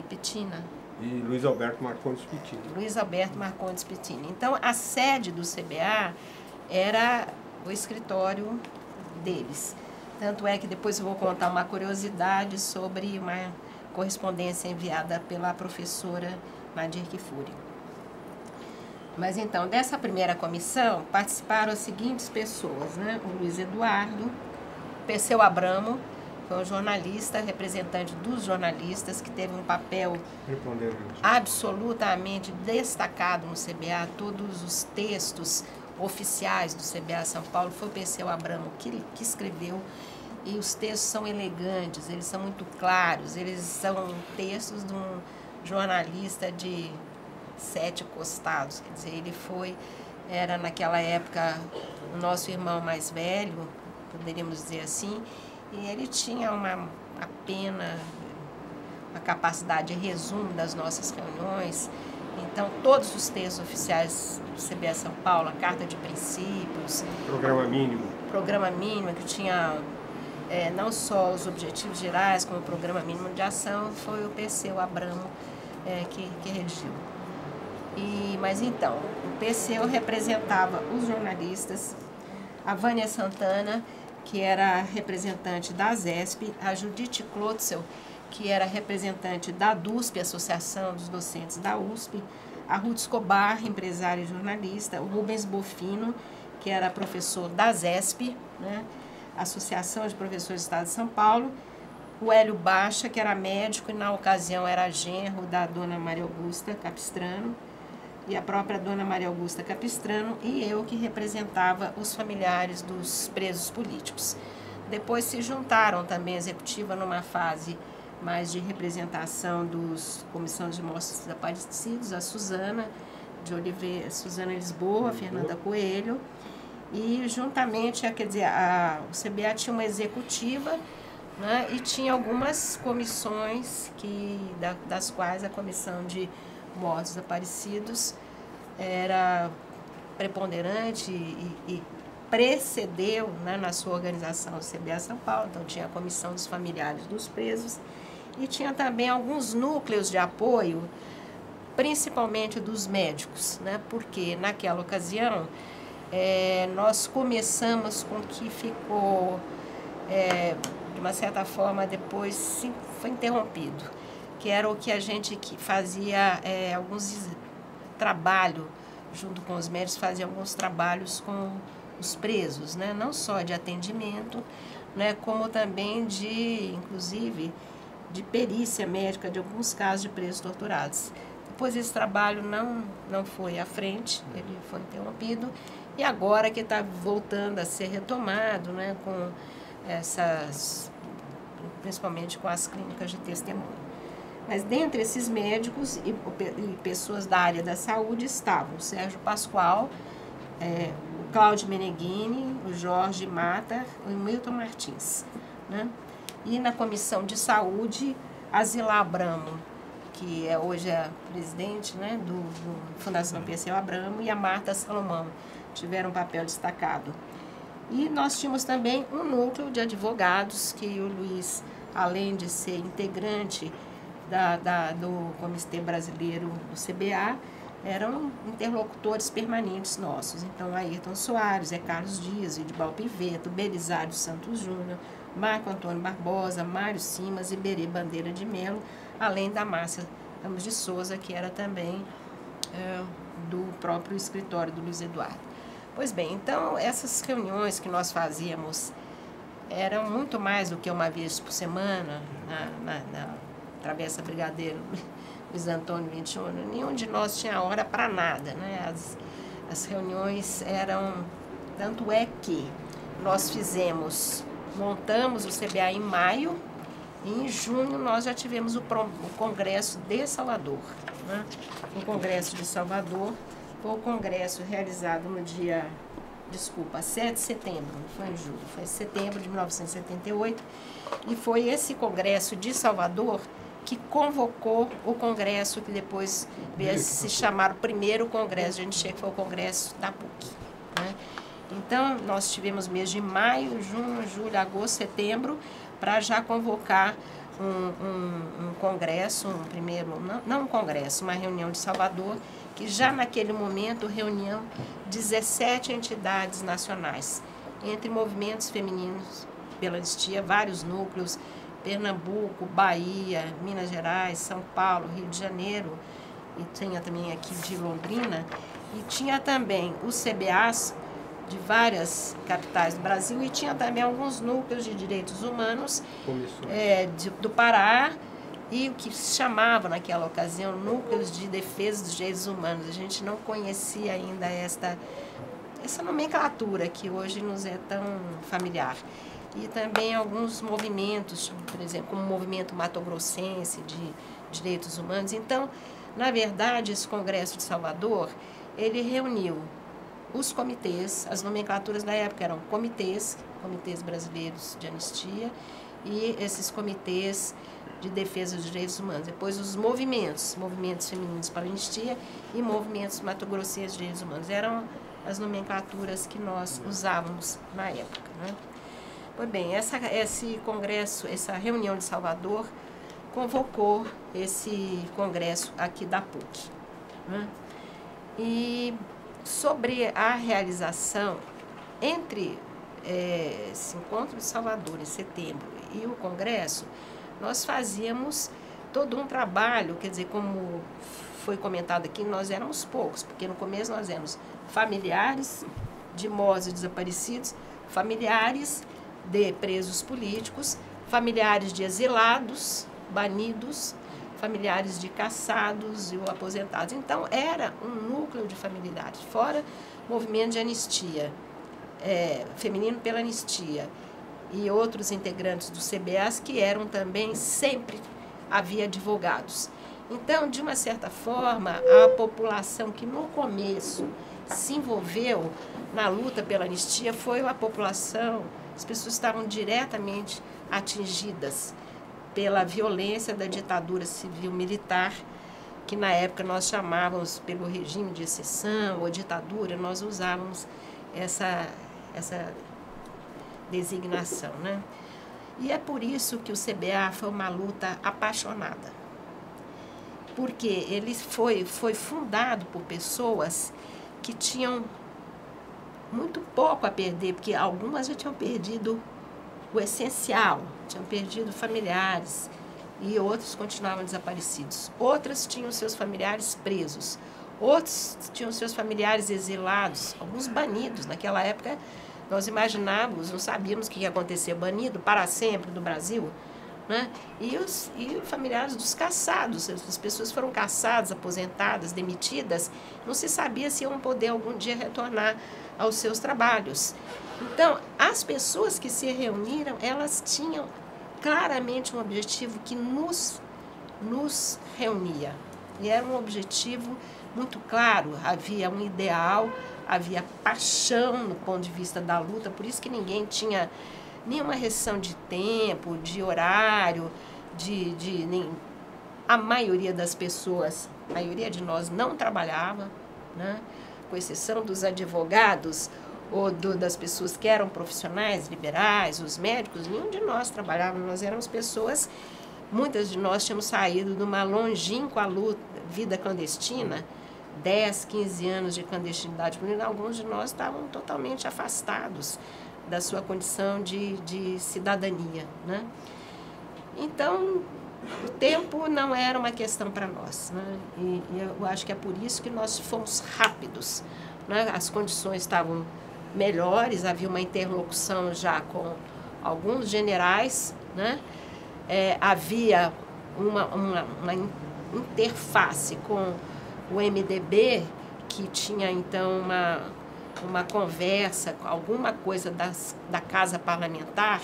Petina. E Luiz Alberto Marcondes Pittini. Luiz Alberto Marcondes Pittini. Então, a sede do CBA era o escritório deles. Tanto é que depois eu vou contar uma curiosidade sobre uma correspondência enviada pela professora Nadir Kifuri. Mas então, dessa primeira comissão, participaram as seguintes pessoas, né? O Luiz Eduardo, Perseu Abramo, foi um jornalista, representante dos jornalistas, que teve um papel absolutamente destacado no CBA. Todos os textos oficiais do CBA São Paulo foi o Perseu Abramo que escreveu. E os textos são elegantes, eles são muito claros, eles são textos de um jornalista de 7 costados. Quer dizer, era naquela época o nosso irmão mais velho, poderíamos dizer assim, e ele tinha uma pena, uma capacidade de resumo das nossas reuniões. Então, todos os textos oficiais do CBA São Paulo, a Carta de Princípios, Programa Mínimo, que tinha não só os objetivos gerais, como o Programa Mínimo de Ação, foi o Perseu Abramo que redigiu. Mas então, o Perseu representava os jornalistas, a Vânia Santana, que era representante da ZESP, a Judite Klotzel, que era representante da DUSP, Associação dos Docentes da USP, a Ruth Escobar, empresária e jornalista, o Rubens Bofino, que era professor da ZESP, né, Associação de Professores do Estado de São Paulo, o Hélio Baixa, que era médico e na ocasião era genro da dona Maria Augusta Capistrano, e a própria dona Maria Augusta Capistrano, e eu, que representava os familiares dos presos políticos. Depois se juntaram também a executiva numa fase mais de representação dos comissões de mortos desaparecidos, a Suzana de Oliveira, Suzana Lisboa, Fernanda Coelho, e juntamente, quer dizer, o CBA tinha uma executiva, né, e tinha algumas comissões das quais a comissão de mortos desaparecidos era preponderante e precedeu, né, na sua organização, o CBA São Paulo. Então tinha a comissão dos familiares dos presos e tinha também alguns núcleos de apoio, principalmente dos médicos, né, porque naquela ocasião nós começamos com o que ficou, de uma certa forma, depois foi interrompido, que era o que a gente fazia alguns trabalhos, junto com os médicos, fazia alguns trabalhos com os presos, né? Não só de atendimento, né, como também inclusive, de perícia médica de alguns casos de presos torturados. Depois esse trabalho não foi à frente, ele foi interrompido, e agora que está voltando a ser retomado, né, com principalmente com as clínicas de testemunho. Mas dentre esses médicos e pessoas da área da saúde estavam o Sérgio Pascoal, o Cláudio Meneghini, o Jorge Mata e o Milton Martins, né? E na comissão de saúde, a Zilá Abramo, que hoje é a presidente, né, do Fundação Perseu Abramo, e a Marta Salomão tiveram um papel destacado. E nós tínhamos também um núcleo de advogados, que o Luiz, além de ser integrante do Comitê Brasileiro do CBA, eram interlocutores permanentes nossos. Então, Ayrton Soares, Carlos Dias, Edival Piveto, Belisário Santos Júnior, Marco Antônio Barbosa, Mário Simas e Berê Bandeira de Melo, além da Márcia Ramos de Souza, que era também do próprio escritório do Luiz Eduardo. Pois bem, então, essas reuniões que nós fazíamos eram muito mais do que uma vez por semana, na Travessa Brigadeiro Luiz Antônio 21. Nenhum de nós tinha hora para nada, né? As reuniões eram... Tanto é que nós montamos o CBA em maio, e em junho nós já tivemos o Congresso de Salvador, né? O Congresso de Salvador foi o congresso realizado no dia, 7 de setembro, não foi em julho, foi em setembro de 1978, e foi esse Congresso de Salvador que convocou o congresso que depois veio se chamar o primeiro congresso de Anistiia, que foi o Congresso da PUC, né? Então, nós tivemos mês de maio, junho, julho, agosto, setembro, para já convocar um congresso, não um congresso, uma reunião de Salvador, que já naquele momento reuniam 17 entidades nacionais, entre movimentos femininos pela anistia, vários núcleos, Pernambuco, Bahia, Minas Gerais, São Paulo, Rio de Janeiro, e tinha também aqui de Londrina, e tinha também os CBAs de várias capitais do Brasil, e tinha também alguns núcleos de direitos humanos do Pará, e o que se chamava naquela ocasião núcleos de defesa dos direitos humanos. A gente não conhecia ainda essa nomenclatura que hoje nos é tão familiar. E também alguns movimentos, por exemplo, como o movimento matogrossense de direitos humanos. Então, na verdade, esse Congresso de Salvador, ele reuniu os comitês, as nomenclaturas da época eram comitês brasileiros de anistia, e esses comitês de defesa dos direitos humanos. Depois os movimentos femininos para a anistia e movimentos matogrossenses de direitos humanos. Eram as nomenclaturas que nós usávamos na época, né? Pois bem, esse congresso, essa reunião de Salvador, convocou esse congresso aqui da PUC, né? E sobre a realização entre esse encontro de Salvador em setembro e o congresso, nós fazíamos todo um trabalho, quer dizer, como foi comentado aqui, nós éramos poucos, porque no começo nós éramos familiares de mortos e desaparecidos, familiares de presos políticos, familiares de exilados, banidos, familiares de caçados e aposentados. Então, era um núcleo de familiaridade, fora movimento de anistia, feminino pela anistia, e outros integrantes do CBAs que eram também, sempre havia advogados. Então, de uma certa forma, a população que no começo se envolveu na luta pela anistia foi a população, as pessoas estavam diretamente atingidas pela violência da ditadura civil-militar, que na época nós chamávamos pelo regime de exceção ou ditadura, nós usávamos essa designação, né? E é por isso que o CBA foi uma luta apaixonada, porque ele foi fundado por pessoas que tinham muito pouco a perder, porque algumas já tinham perdido o essencial, tinham perdido familiares, e outros continuavam desaparecidos. Outras tinham seus familiares presos, outros tinham seus familiares exilados, alguns banidos. Naquela época Nós imaginávamos, não sabíamos o que ia acontecer, banido para sempre do Brasil, né? E os familiares dos caçados, as pessoas foram caçadas, aposentadas, demitidas, não se sabia se iam poder algum dia retornar aos seus trabalhos. Então, as pessoas que se reuniram, elas tinham claramente um objetivo que nos reunia. E era um objetivo muito claro, havia um ideal, havia paixão no ponto de vista da luta, por isso que ninguém tinha nenhuma restrição de tempo, de horário, nem a maioria das pessoas, a maioria de nós não trabalhava, né? Com exceção dos advogados ou das pessoas que eram profissionais liberais, os médicos, nenhum de nós trabalhava, nós éramos pessoas, muitas de nós tínhamos saído de uma longínqua vida clandestina, 10, 15 anos de clandestinidade, alguns de nós estavam totalmente afastados da sua condição de cidadania, né? Então, o tempo não era uma questão para nós, né? E eu acho que é por isso que nós fomos rápidos, né? As condições estavam melhores, havia uma interlocução já com alguns generais, né? Havia uma interface com o MDB, que tinha então uma conversa, alguma coisa da Casa Parlamentar,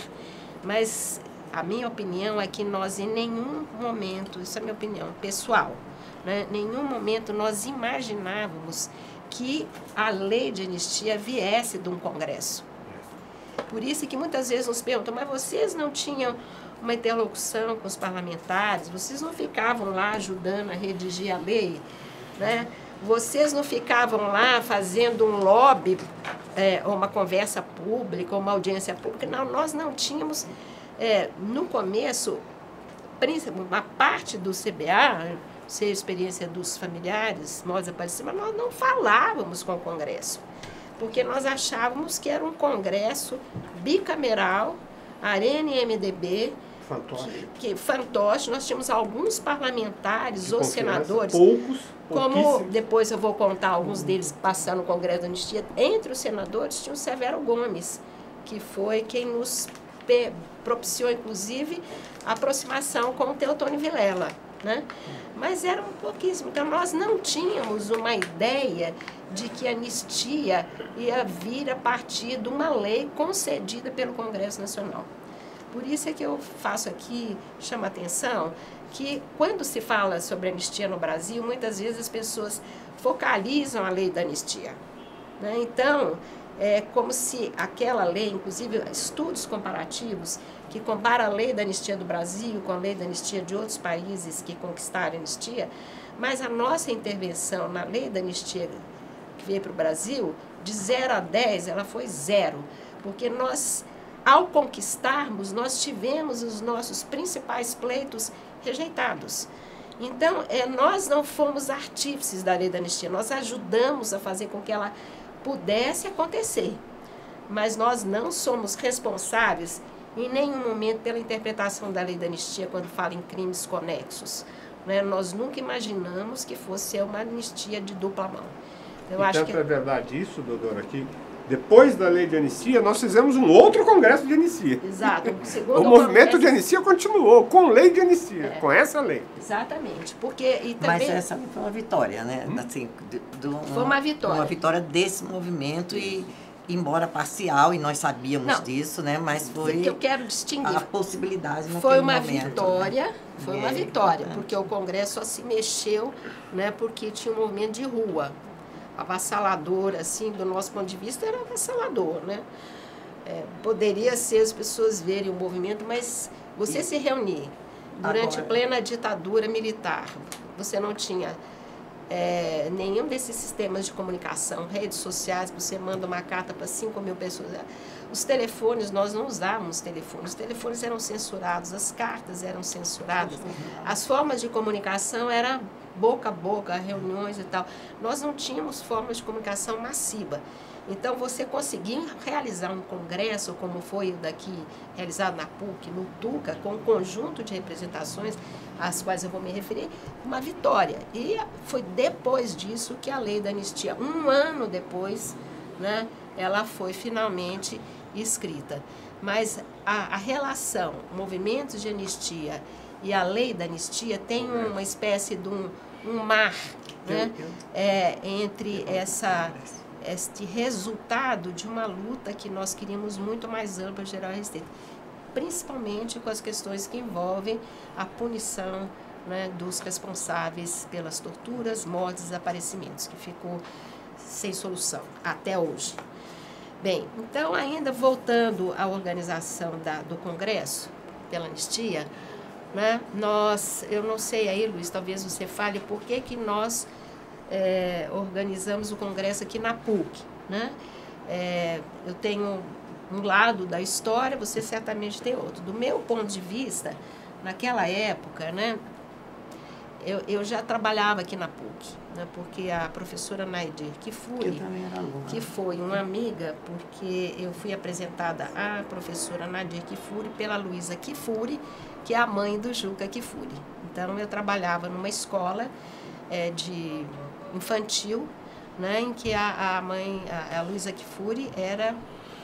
mas a minha opinião é que nós em nenhum momento, isso é a minha opinião pessoal, né, em nenhum momento nós imaginávamos que a lei de anistia viesse de um Congresso. Por isso que muitas vezes nos perguntam, mas vocês não tinham uma interlocução com os parlamentares, vocês não ficavam lá ajudando a redigir a lei, né? Vocês não ficavam lá fazendo um lobby, uma conversa pública, uma audiência pública. Não, nós não tínhamos, no começo, uma parte do CBA, sei a experiência dos familiares, nós aparecemos, mas nós não falávamos com o Congresso, porque nós achávamos que era um Congresso bicameral, Arena e MDB, fantoche. Nós tínhamos alguns parlamentares ou senadores, como depois eu vou contar alguns deles passando no Congresso da Anistia. Entre os senadores tinha o Severo Gomes, que foi quem nos propiciou, inclusive, a aproximação com o Teotônio Vilela, né? Mas eram pouquíssimos. Então, nós não tínhamos uma ideia de que a anistia ia vir a partir de uma lei concedida pelo Congresso Nacional. Por isso é que eu faço aqui, chamo a atenção, que quando se fala sobre anistia no Brasil, muitas vezes as pessoas focalizam a lei da anistia, né? Então, é como se aquela lei, inclusive estudos comparativos, que comparam a lei da anistia do Brasil com a lei da anistia de outros países que conquistaram a anistia, mas a nossa intervenção na lei da anistia que veio para o Brasil, de 0 a 10, ela foi 0, porque nós, ao conquistarmos, nós tivemos os nossos principais pleitos rejeitados. Então, nós não fomos artífices da lei da anistia, nós ajudamos a fazer com que ela pudesse acontecer, mas nós não somos responsáveis em nenhum momento pela interpretação da lei da anistia quando fala em crimes conexos, né? Nós nunca imaginamos que fosse uma anistia de dupla mão. Eu acho que é verdade isso, doutora, que depois da lei de anistia, nós fizemos um outro congresso de anistia. Exato. O movimento de anistia continuou, com lei de anistia, com essa lei. Exatamente. Porque, também... Mas essa foi uma vitória, né? Assim, foi uma vitória. Uma vitória desse movimento e, embora parcial, e nós sabíamos disso, né? Mas foi que eu quero distinguir. A possibilidade naquele foi uma momento, vitória, né? Foi uma vitória, porque o Congresso só se mexeu, né? Porque tinha um movimento de rua. Avassalador, assim, do nosso ponto de vista, era avassalador, né? Poderia ser as pessoas verem o movimento, mas você se reunir durante plena ditadura militar, você não tinha nenhum desses sistemas de comunicação, redes sociais, você manda uma carta para 5.000 pessoas. Os telefones, nós não usávamos telefones, os telefones eram censurados, as cartas eram censuradas, as formas de comunicação eram boca a boca, reuniões e tal. Nós não tínhamos formas de comunicação massiva. Então, você conseguir realizar um congresso, como foi o daqui, realizado na PUC, no TUCA, com um conjunto de representações, às quais eu vou me referir, uma vitória. E foi depois disso que a lei da anistia, um ano depois, né, ela foi finalmente escrita. Mas a relação, movimentos de anistia e a lei da anistia tem uma espécie de um mar, né, entre este resultado de uma luta que nós queríamos muito mais ampla, geral e restrita, principalmente com as questões que envolvem a punição, né, dos responsáveis pelas torturas, mortes e desaparecimentos, que ficou sem solução até hoje. Bem, então, ainda voltando à organização do Congresso pela Anistia, né, eu não sei aí, Luiz, talvez você fale por que nós organizamos o Congresso aqui na PUC, né? Eu tenho um lado da história, você certamente tem outro. Do meu ponto de vista, naquela época, né, eu já trabalhava aqui na PUC, né, porque a professora Naidir Kifuri, que foi uma amiga, porque eu fui apresentada à professora Naidir Kifuri pela Luísa Kifuri, que é a mãe do Juca Kifuri. Então, eu trabalhava numa escola de infantil, né, em que a Luísa Kifuri era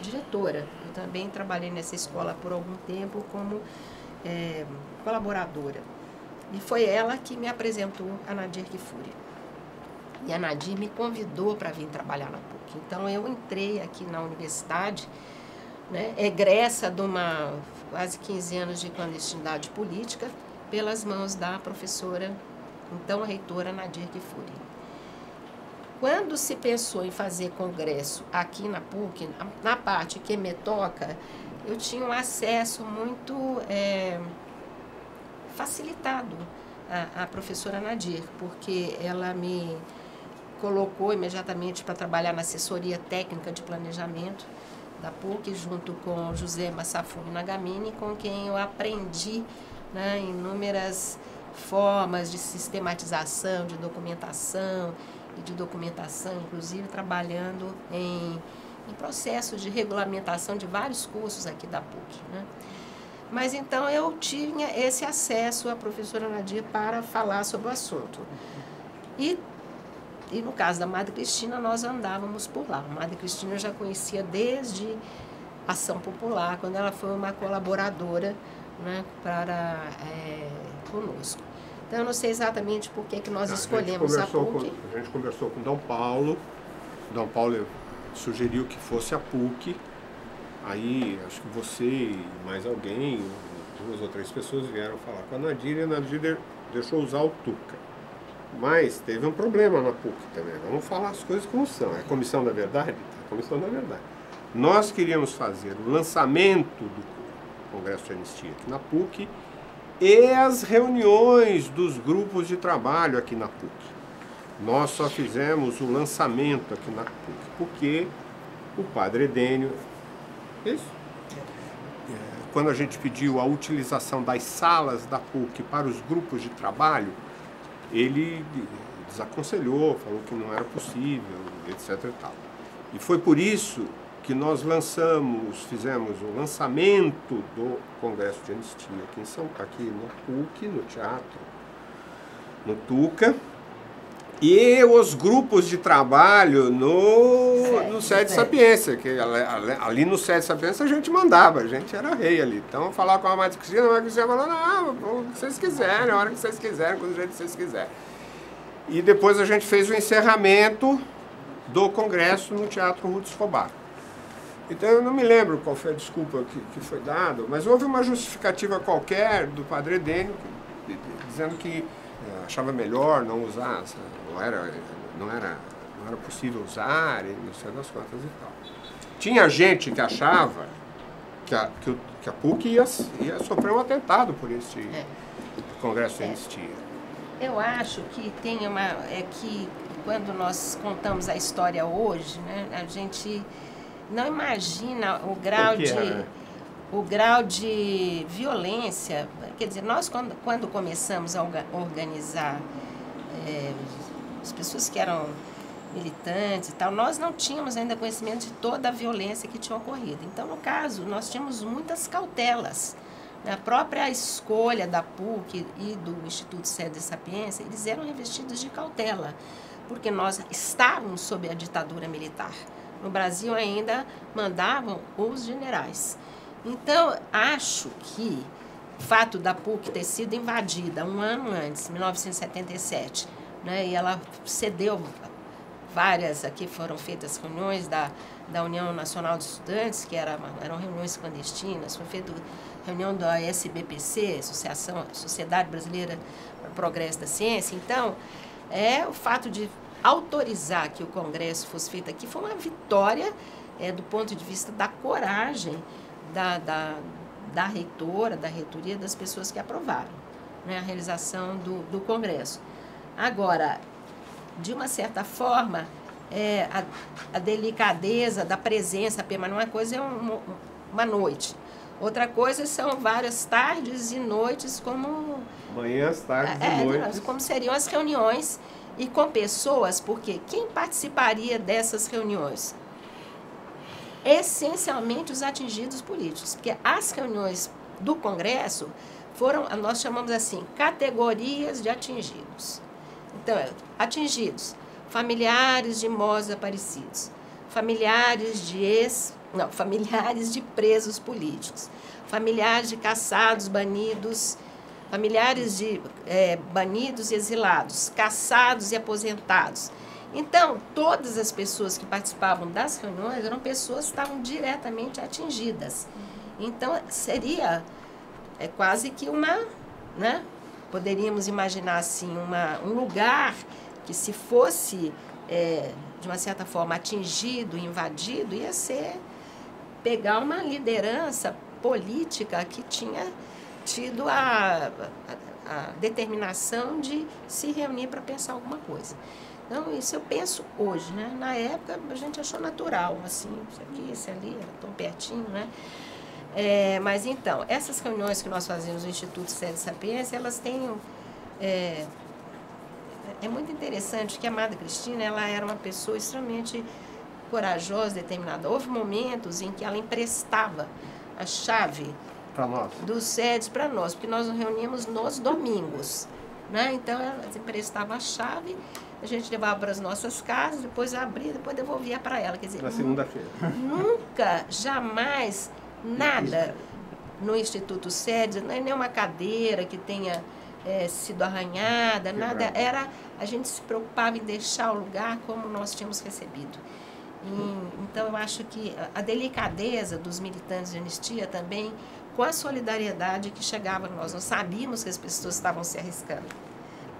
diretora. Eu também trabalhei nessa escola por algum tempo como colaboradora. E foi ela que me apresentou a Nadir Kifuri. E a Nadir me convidou para vir trabalhar na PUC. Então, eu entrei aqui na universidade, né, egressa de quase 15 anos de clandestinidade política, pelas mãos da professora, então a reitora Nadir Kifuri. Quando se pensou em fazer congresso aqui na PUC, na parte que me toca, eu tinha um acesso muito facilitado à professora Nadir, porque ela me colocou imediatamente para trabalhar na assessoria técnica de planejamento da PUC, junto com José Massafumi Nagamini, com quem eu aprendi, né, inúmeras formas de sistematização, de documentação, inclusive trabalhando em processos de regulamentação de vários cursos aqui da PUC, né? Mas então eu tinha esse acesso à professora Nadir para falar sobre o assunto. E no caso da Madre Cristina, nós andávamos por lá. A Madre Cristina eu já conhecia desde Ação Popular, quando ela foi uma colaboradora, né, conosco. Então, eu não sei exatamente por que nós escolhemos a PUC. A gente conversou com Dom Paulo. Dom Paulo sugeriu que fosse a PUC. Aí, acho que você e mais alguém, 2 ou 3 pessoas vieram falar com a Nadir, e a Nadir deixou usar o Tuca. Mas teve um problema na PUC também. Vamos falar as coisas como são. É a Comissão da Verdade? É a Comissão da Verdade. Nós queríamos fazer o lançamento do Congresso de Anistia aqui na PUC e as reuniões dos grupos de trabalho aqui na PUC. Nós só fizemos o lançamento aqui na PUC, porque o padre Edênio, quando a gente pediu a utilização das salas da PUC para os grupos de trabalho, ele desaconselhou, falou que não era possível, etc. e tal. E foi por isso que nós fizemos o lançamento do Congresso de Anistia aqui no PUC, no teatro, no Tuca, e os grupos de trabalho no Sede Sapiência, que ali no Sede Sapiência a gente mandava, a gente era rei ali. Então, falar com a Madre Cristina, a Madre Cristina falou, não, o que vocês quiserem, a hora que vocês quiserem, quando vocês quiserem. E depois a gente fez o encerramento do Congresso no Teatro Ruth Escobar. Então, eu não me lembro qual foi a desculpa que foi dada, mas houve uma justificativa qualquer do padre Edênio, dizendo que achava melhor não usar, não era possível usar, e não sei das quantas e tal. Tinha gente que achava que a PUC ia sofrer um atentado por este Congresso de Anistia. Eu acho que tem que quando nós contamos a história hoje, né, a gente não imagina o grau de violência. Quer dizer, nós quando começamos a organizar as pessoas que eram militantes e tal, nós não tínhamos ainda conhecimento de toda a violência que tinha ocorrido. Então, no caso, nós tínhamos muitas cautelas. A própria escolha da PUC e do Instituto Sede Sapiência, eles eram revestidos de cautela, porque nós estávamos sob a ditadura militar. no Brasil ainda mandavam os generais. Então, acho que o fato da PUC ter sido invadida um ano antes, 1977, né, e ela cedeu várias, aqui foram feitas reuniões da União Nacional de Estudantes, que eram reuniões clandestinas, foi feita reunião da SBPC, Sociedade Brasileira para o Progresso da Ciência. Então, o fato de autorizar que o Congresso fosse feito aqui foi uma vitória do ponto de vista da coragem da reitora, da reitoria, das pessoas que aprovaram, né, a realização do Congresso. Agora, de uma certa forma, a delicadeza da presença permanente, uma coisa é uma noite, outra coisa são várias tardes e noites, como... Manhãs, tardes e noites. Como seriam as reuniões, e com pessoas, porque quem participaria dessas reuniões? Essencialmente os atingidos políticos, porque as reuniões do Congresso foram, nós chamamos assim, categorias de atingidos. Então, atingidos, familiares de mortos desaparecidos, familiares de presos políticos, familiares de caçados, banidos, familiares de banidos e exilados, caçados e aposentados. Então, todas as pessoas que participavam das reuniões eram pessoas que estavam diretamente atingidas. Então, seria quase que né, poderíamos imaginar assim, um lugar que, se fosse, de uma certa forma, atingido, invadido, ia ser pegar uma liderança política que tinha tido a determinação de se reunir para pensar alguma coisa. Então, isso eu penso hoje, né? Na época, a gente achou natural, assim, isso aqui, isso ali, era tão pertinho, né? Mas, então, essas reuniões que nós fazemos no Instituto Sede Sapiência, elas têm... É muito interessante que a Madre Cristina, ela era uma pessoa extremamente corajosa, determinada. Houve momentos em que ela emprestava a chave dos sedes para nós, porque nós nos reuníamos nos domingos, né? Então, ela emprestava a chave, a gente levava para as nossas casas, depois abria, depois devolvia para ela. Quer dizer, na segunda-feira. Nunca, jamais, nada no Instituto Sedes, nenhuma cadeira que tenha sido arranhada, nada. A gente se preocupava em deixar o lugar como nós tínhamos recebido. Então, eu acho que a delicadeza dos militantes de anistia também, com a solidariedade que chegava a nós. Nós sabíamos que as pessoas estavam se arriscando.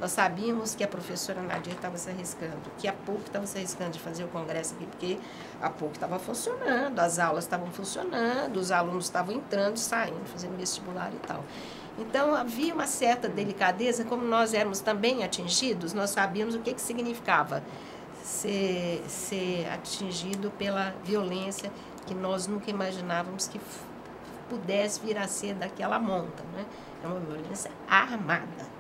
Nós sabíamos que a professora Nadir estava se arriscando, que a PUC estava se arriscando de fazer o congresso aqui, porque a PUC estava funcionando, as aulas estavam funcionando, os alunos estavam entrando, saindo, fazendo vestibular e tal. Então, havia uma certa delicadeza, como nós éramos também atingidos, nós sabíamos o que significava ser atingido pela violência que nós nunca imaginávamos que pudesse vir a ser daquela monta, né? É uma violência armada.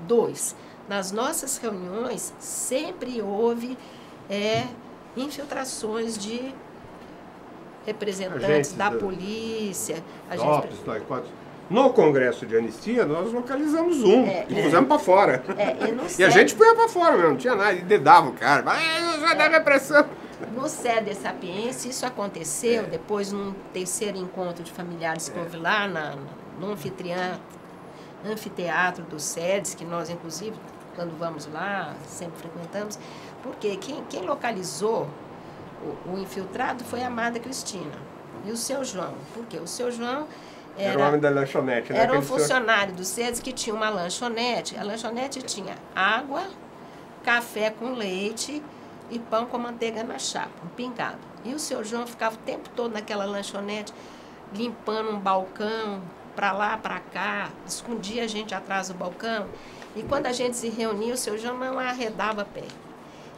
2, nas nossas reuniões sempre houve infiltrações de representantes da polícia. No Congresso de Anistia, nós localizamos e pusemos para fora. E a gente punha para fora mesmo, não tinha nada, e dedava o cara. Já dá repressão. No Sede Sapiência, isso aconteceu depois num terceiro encontro de familiares que houve lá no anfiteatro dos Sedes, que nós, inclusive, quando vamos lá, sempre frequentamos, porque quem localizou o infiltrado foi a Madre Cristina e o seu João. Por quê? O seu João era o homem da lanchonete, né? Era um funcionário do Sedes que tinha uma lanchonete. A lanchonete tinha água, café com leite e pão com manteiga na chapa, um pingado. E o seu João ficava o tempo todo naquela lanchonete, limpando um balcão, para lá, para cá, escondia a gente atrás do balcão. E quando a gente se reunia, o seu João não arredava pé.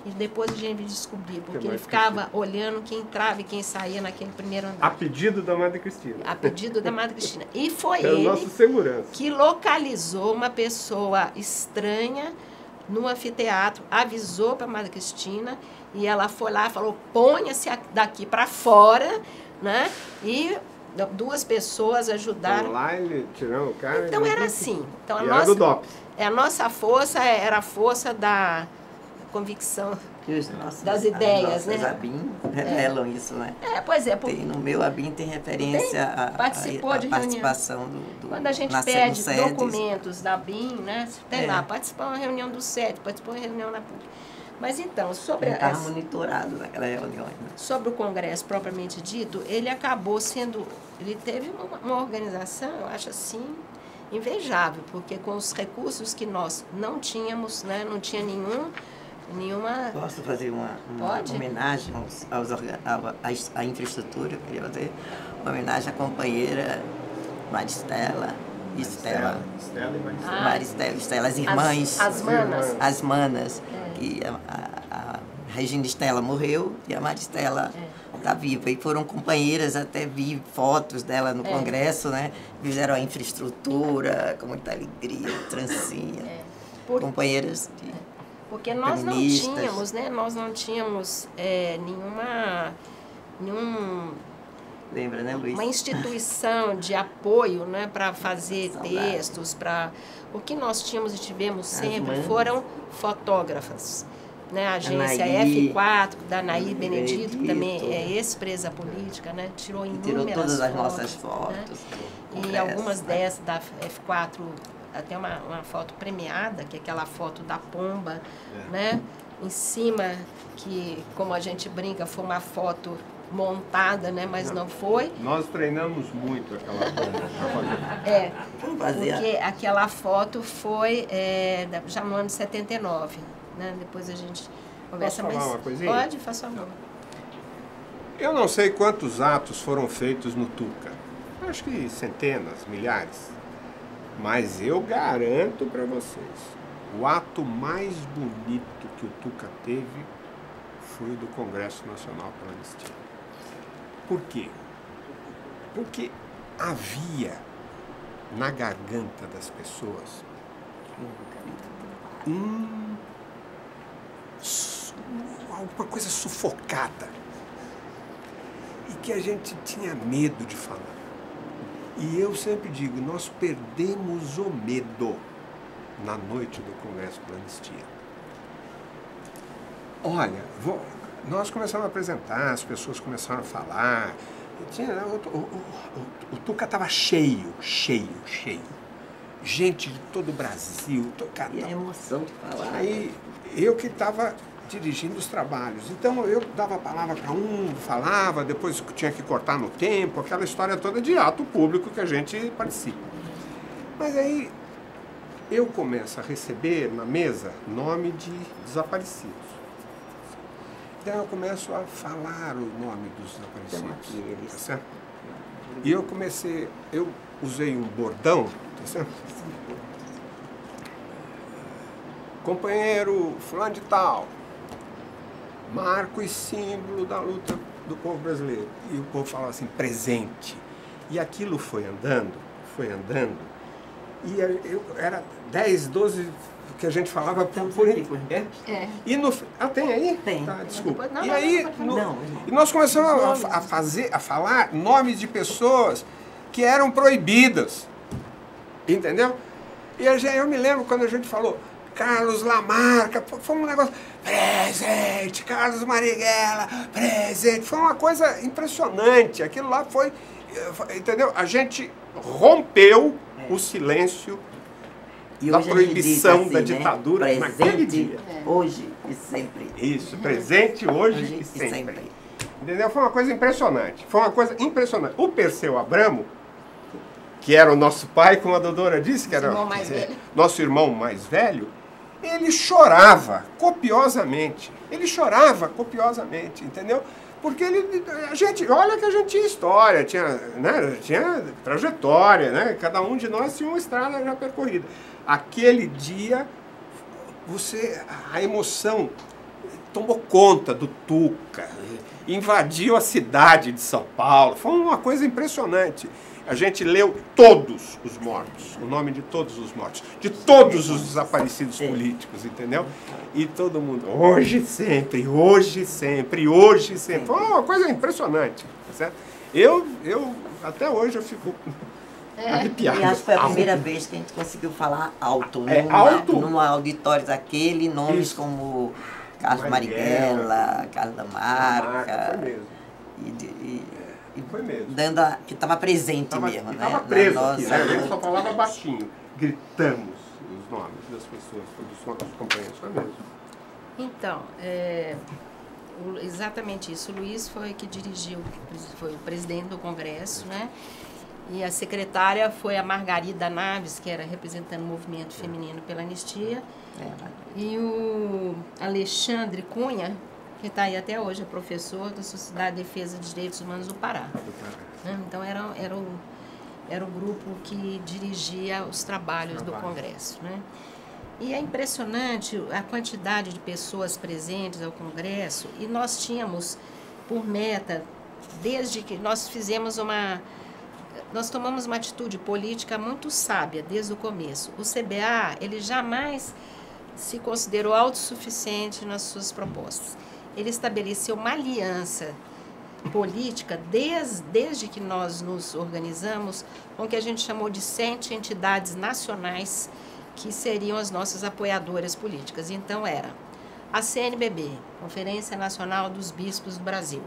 E depois a gente descobriu, porque ele ficava olhando quem entrava e quem saía naquele primeiro andar. A pedido da Madre Cristina. A pedido da Madre Cristina. E foi ele nosso segurança. Que localizou uma pessoa estranha no anfiteatro, avisou para a Madre Cristina, e ela foi lá e falou, ponha-se daqui para fora, né? E 2 pessoas ajudaram. Lá ele tirou o cara. Então era assim. Então, a nossa força era a força da convicção E os nossos, das ideias, as né? ABIN revelam isso, né? Pois é. Tem, no meu ABIN tem referência à participação do quando a gente pede documentos da ABIN, né? Tem lá, participou de uma reunião do SED, participou de uma reunião da PUC. Mas então, sobre estava monitorado naquela reunião. Né? Sobre o Congresso propriamente dito, ele acabou sendo... Ele teve uma organização, eu acho assim, invejável, porque com os recursos que nós não tínhamos, né? Não tinha nenhuma... Posso fazer uma homenagem à infraestrutura? Eu queria fazer uma homenagem à companheira Maristela. Estela e Estela, as irmãs. As manas. As manas. Que a Regina Estela morreu e a Maristela está viva. E foram companheiras, até vi fotos dela no Congresso, né? Fizeram a infraestrutura com muita alegria, trancinha. Companheiras de... Porque nós não tínhamos, né? Nós não tínhamos Lembra, né, Luiz? Uma instituição de apoio, né, para fazer textos, para... O que nós tínhamos e tivemos sempre foram fotógrafas. Né? A agência F4, da Anaí Benedito, que também é ex-presa política, né? Tirou inúmeras todas as fotos, nossas fotos. Né? E algumas dessas da F4, até uma foto premiada, que é aquela foto da pomba, né? Em cima, que, como a gente brinca, foi uma foto montada, né? Mas não foi. Nós treinamos muito aquela foto. Porque aquela foto foi já no ano de 79, né? Depois a gente conversa mais. Posso falar uma coisinha? Pode, faça favor. Eu não sei quantos atos foram feitos no Tuca. Acho que centenas, milhares. Mas eu garanto para vocês, o ato mais bonito que o Tuca teve foi o do Congresso Nacional pela Anistia. Por quê? Porque havia na garganta das pessoas alguma coisa sufocada e que a gente tinha medo de falar. E eu sempre digo, nós perdemos o medo na noite do Congresso pela Anistia. Olha, nós começamos a apresentar, as pessoas começaram a falar. O Tuca estava cheio. Gente de todo o Brasil. E a emoção de falar. Aí eu que estava dirigindo os trabalhos. Então eu dava a palavra para um, falava, depois tinha que cortar no tempo, aquela história toda de ato público que a gente participa. Mas aí eu começo a receber na mesa nome de desaparecidos. Então eu começo a falar o nome dos desaparecidos. Tá certo? E eu usei um bordão, tá certo? Companheiro fulano de tal, marco e símbolo da luta do povo brasileiro. E o povo falava assim, presente. E aquilo foi andando, e era 10, 12 que a gente falava por E no... tem aí? Tem. Tá, desculpa. Não, e aí, e nós começamos a falar nomes de pessoas que eram proibidas. Entendeu? E eu me lembro quando a gente falou Carlos Lamarca, foi um negócio, presente, Carlos Marighella, presente, foi uma coisa impressionante, aquilo lá foi, entendeu? A gente rompeu o silêncio da proibição assim, da ditadura, né? naquele dia. Hoje e sempre. Isso, presente hoje e sempre. Entendeu? Foi uma coisa impressionante, O Perseu Abramo, que era o nosso pai, como a doutora disse, que era nosso irmão mais velho, ele chorava copiosamente. Entendeu? Porque olha que a gente tinha história, tinha trajetória, né? Cada um de nós tinha uma estrada já percorrida. Aquele dia, a emoção tomou conta do Tuca, invadiu a cidade de São Paulo, foi uma coisa impressionante. A gente leu todos os mortos, o nome de todos os mortos, de todos os desaparecidos políticos, entendeu? E todo mundo, hoje sempre. Foi uma coisa impressionante, tá certo? Até hoje eu fico arrepiado. E acho que foi a primeira vez que a gente conseguiu falar alto, alto? num auditório daquele, nomes como Carlos Marighella, Carlos da Marca. Foi mesmo. Foi mesmo. Que estava presente mesmo, né? Estava preso aqui, né? A gente só falava baixinho. Gritamos os nomes das pessoas, dos companheiros. Foi mesmo. Então, exatamente isso. O Luiz foi que dirigiu, foi o presidente do Congresso, né? E a secretária foi a Margarida Naves, que era representando o movimento feminino pela anistia. E o Alexandre Cunha, que está aí até hoje, é professor da Sociedade de Defesa dos Direitos Humanos do Pará. Então, era o grupo que dirigia os trabalhos do Congresso, né? E é impressionante a quantidade de pessoas presentes ao Congresso, e nós tínhamos por meta, desde que nós tomamos uma atitude política muito sábia desde o começo. O CBA, ele jamais se considerou autossuficiente nas suas propostas. Ele estabeleceu uma aliança política desde que nós nos organizamos com o que a gente chamou de 7 entidades nacionais que seriam as nossas apoiadoras políticas. Então era a CNBB, Conferência Nacional dos Bispos do Brasil,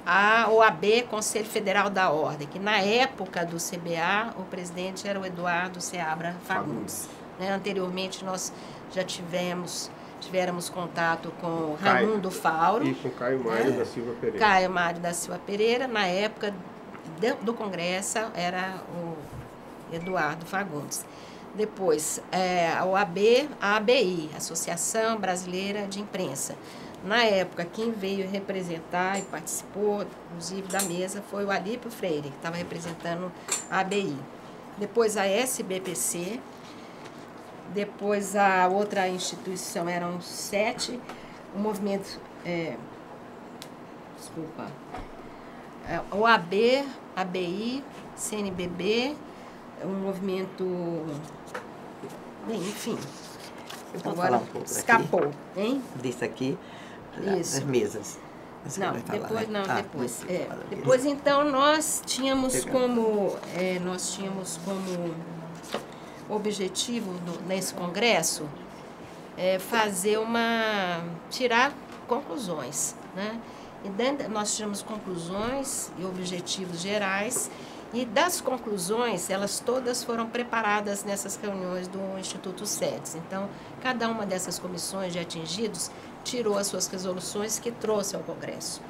a OAB, Conselho Federal da Ordem, que na época do CBA o presidente era o Eduardo Seabra Fagundes. Anteriormente nós já tivemos contato com Raimundo Fauro e com Caio Mário da Silva Pereira. Caio Mário da Silva Pereira, na época do Congresso, era o Eduardo Fagundes. Depois, a OAB, a ABI, Associação Brasileira de Imprensa. Na época, quem veio representar e participou, inclusive, da mesa foi o Alípio Freire, que estava representando a ABI. Depois, a SBPC. Depois, a outra instituição, eram 7, o movimento, OAB, ABI, CNBB, um movimento, bem, enfim, agora escapou, hein? Desse aqui, isso. as mesas. Não, depois, depois, então, nós tínhamos como objetivo nesse congresso tirar conclusões, né? E nós tiramos conclusões e objetivos gerais, e das conclusões, elas todas foram preparadas nessas reuniões do Instituto SEDES. Então, cada uma dessas comissões de atingidos tirou as suas resoluções que trouxe ao Congresso.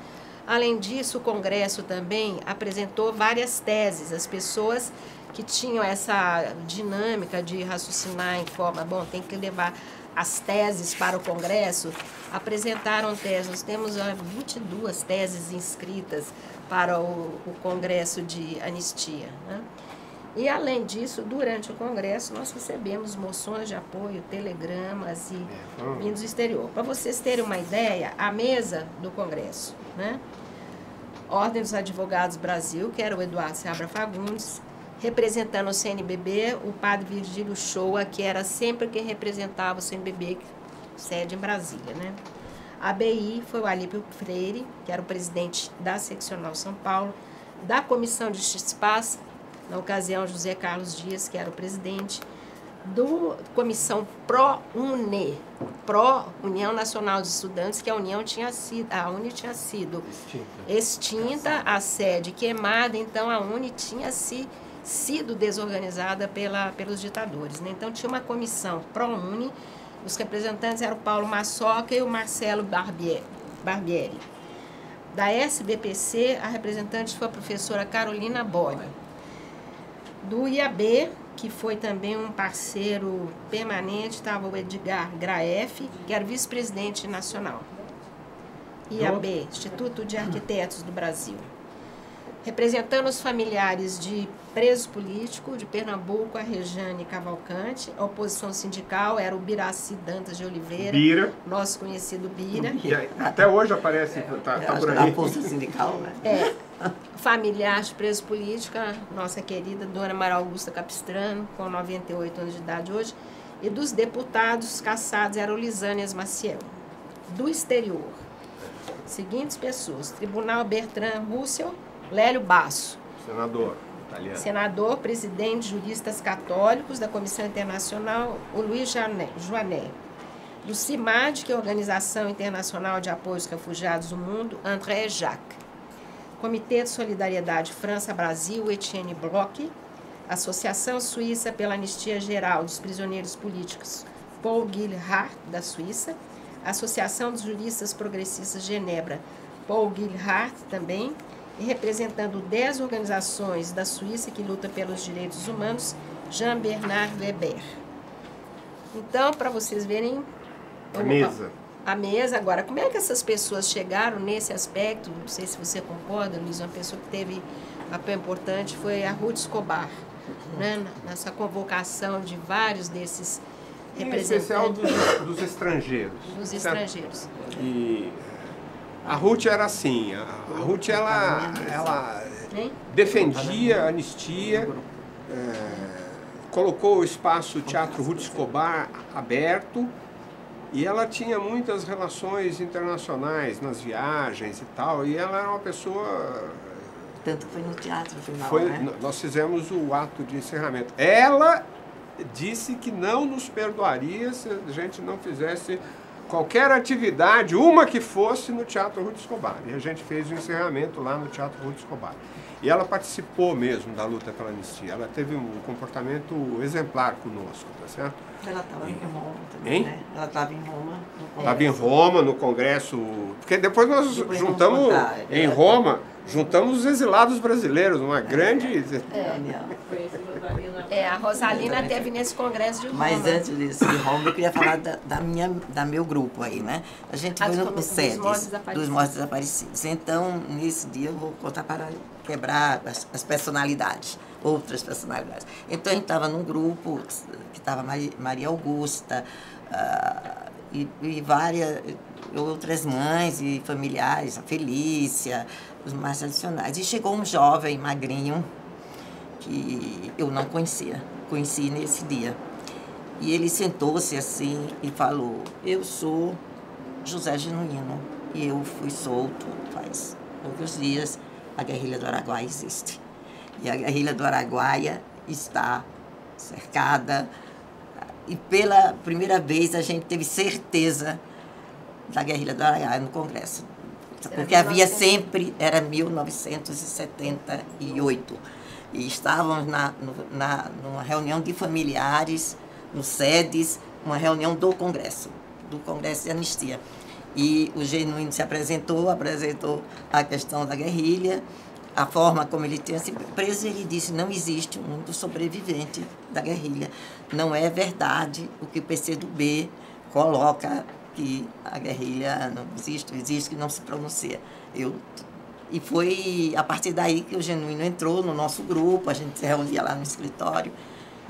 Além disso, o Congresso também apresentou várias teses. As pessoas que tinham essa dinâmica de raciocinar em forma, tem que levar as teses para o Congresso, apresentaram teses. Nós temos 22 teses inscritas para o Congresso de Anistia, né? E, além disso, durante o Congresso, nós recebemos moções de apoio, telegramas e vindos do exterior. Para vocês terem uma ideia, a mesa do Congresso, né? Ordem dos Advogados Brasil, que era o Eduardo Seabra Fagundes, representando o CNBB, o padre Virgílio Shoa, que era sempre quem representava o CNBB, sede em Brasília, né? A ABI foi o Alípio Freire, que era o presidente da Seccional São Paulo, da Comissão de Justiça e Paz, na ocasião José Carlos Dias, que era o presidente, do Comissão PRO-UNE, União Nacional dos Estudantes, que a UNE tinha sido extinta, a sede queimada, então a UNE tinha sido desorganizada pelos ditadores, né? Então tinha uma comissão PRO-UNE, os representantes eram o Paulo Massoca e o Marcelo Barbieri. Da SBPC, a representante foi a professora Carolina Boia. Do IAB, que foi também um parceiro permanente, estava o Edgar Graef, que era vice-presidente nacional. IAB, Instituto de Arquitetos do Brasil. Representando os familiares de preso político de Pernambuco, a Rejane Cavalcante. A oposição sindical era o Biraci Dantas de Oliveira, Bira, nosso conhecido Bira. Até hoje aparece, tá por aí. A força sindical, né? Familiar de preso político, a nossa querida Dona Maria Augusta Capistrano, com 98 anos de idade hoje. E dos deputados caçados eram Lisânias Maciel. Do exterior, seguintes pessoas: Tribunal Bertrand Russell, Lélio Basso, Senador italiano. Senador, presidente, juristas católicos da Comissão Internacional, o Luiz Joanet. Do CIMAD, que é a Organização Internacional de Apoio aos Refugiados do Mundo, André Jacques. Comitê de Solidariedade França-Brasil, Etienne Bloch. Associação Suíça pela Anistia Geral dos Prisioneiros Políticos, Paul Gilhard, da Suíça. Associação dos Juristas Progressistas de Genebra, Paul Gilhard também. E representando 10 organizações da Suíça que lutam pelos direitos humanos, Jean-Bernard Weber. Então, para vocês verem... A mesa. Agora, como é que essas pessoas chegaram nesse aspecto? Não sei se você concorda, Luiz, uma pessoa que teve papel importante foi a Ruth Escobar, né? Nessa convocação de vários desses representantes. Em especial dos estrangeiros. Dos estrangeiros. E a Ruth era assim, a Ruth ela defendia a anistia, colocou o espaço Teatro Ruth Escobar aberto, e ela tinha muitas relações internacionais nas viagens e tal, e ela era uma pessoa... Tanto foi no teatro no final, né? Nós fizemos o ato de encerramento. Ela disse que não nos perdoaria se a gente não fizesse qualquer atividade, uma que fosse, no Teatro Ruth Escobar. E a gente fez o encerramento lá no Teatro Ruth Escobar. E ela participou mesmo da luta pela anistia. Ela teve um comportamento exemplar conosco, tá certo? Ela estava em Roma também, né? Ela estava em Roma. Estava em Roma, no Congresso... Porque depois nós juntamos, em Roma, juntamos os exilados brasileiros, uma grande... A Rosalina teve nesse congresso de Roma. Mas antes disso, de Roma, eu queria falar da meu grupo aí, né? A gente foi no SEDES, dos mortos desaparecidos. Então, nesse dia, eu vou contar para quebrar as personalidades, outras personalidades. Então, a gente estava num grupo que estava Maria Augusta e várias outras mães e familiares, a Felícia, os mais tradicionais. E chegou um jovem magrinho, que eu não conheci nesse dia. E ele sentou-se assim e falou: eu sou José Genuíno e eu fui solto faz poucos dias. A guerrilha do Araguaia existe. E a guerrilha do Araguaia está cercada. E pela primeira vez a gente teve certeza da guerrilha do Araguaia no Congresso. Porque havia sempre, era 1978. E estávamos numa reunião de familiares, no SEDES, uma reunião do Congresso de Anistia. E o Genuíno se apresentou a questão da guerrilha, a forma como ele tinha sido preso. Ele disse: não existe um único sobrevivente da guerrilha. Não é verdade o que o PCdoB coloca, que a guerrilha não existe, que não se pronuncia. E foi a partir daí que o Genuíno entrou no nosso grupo, a gente se reunia lá no escritório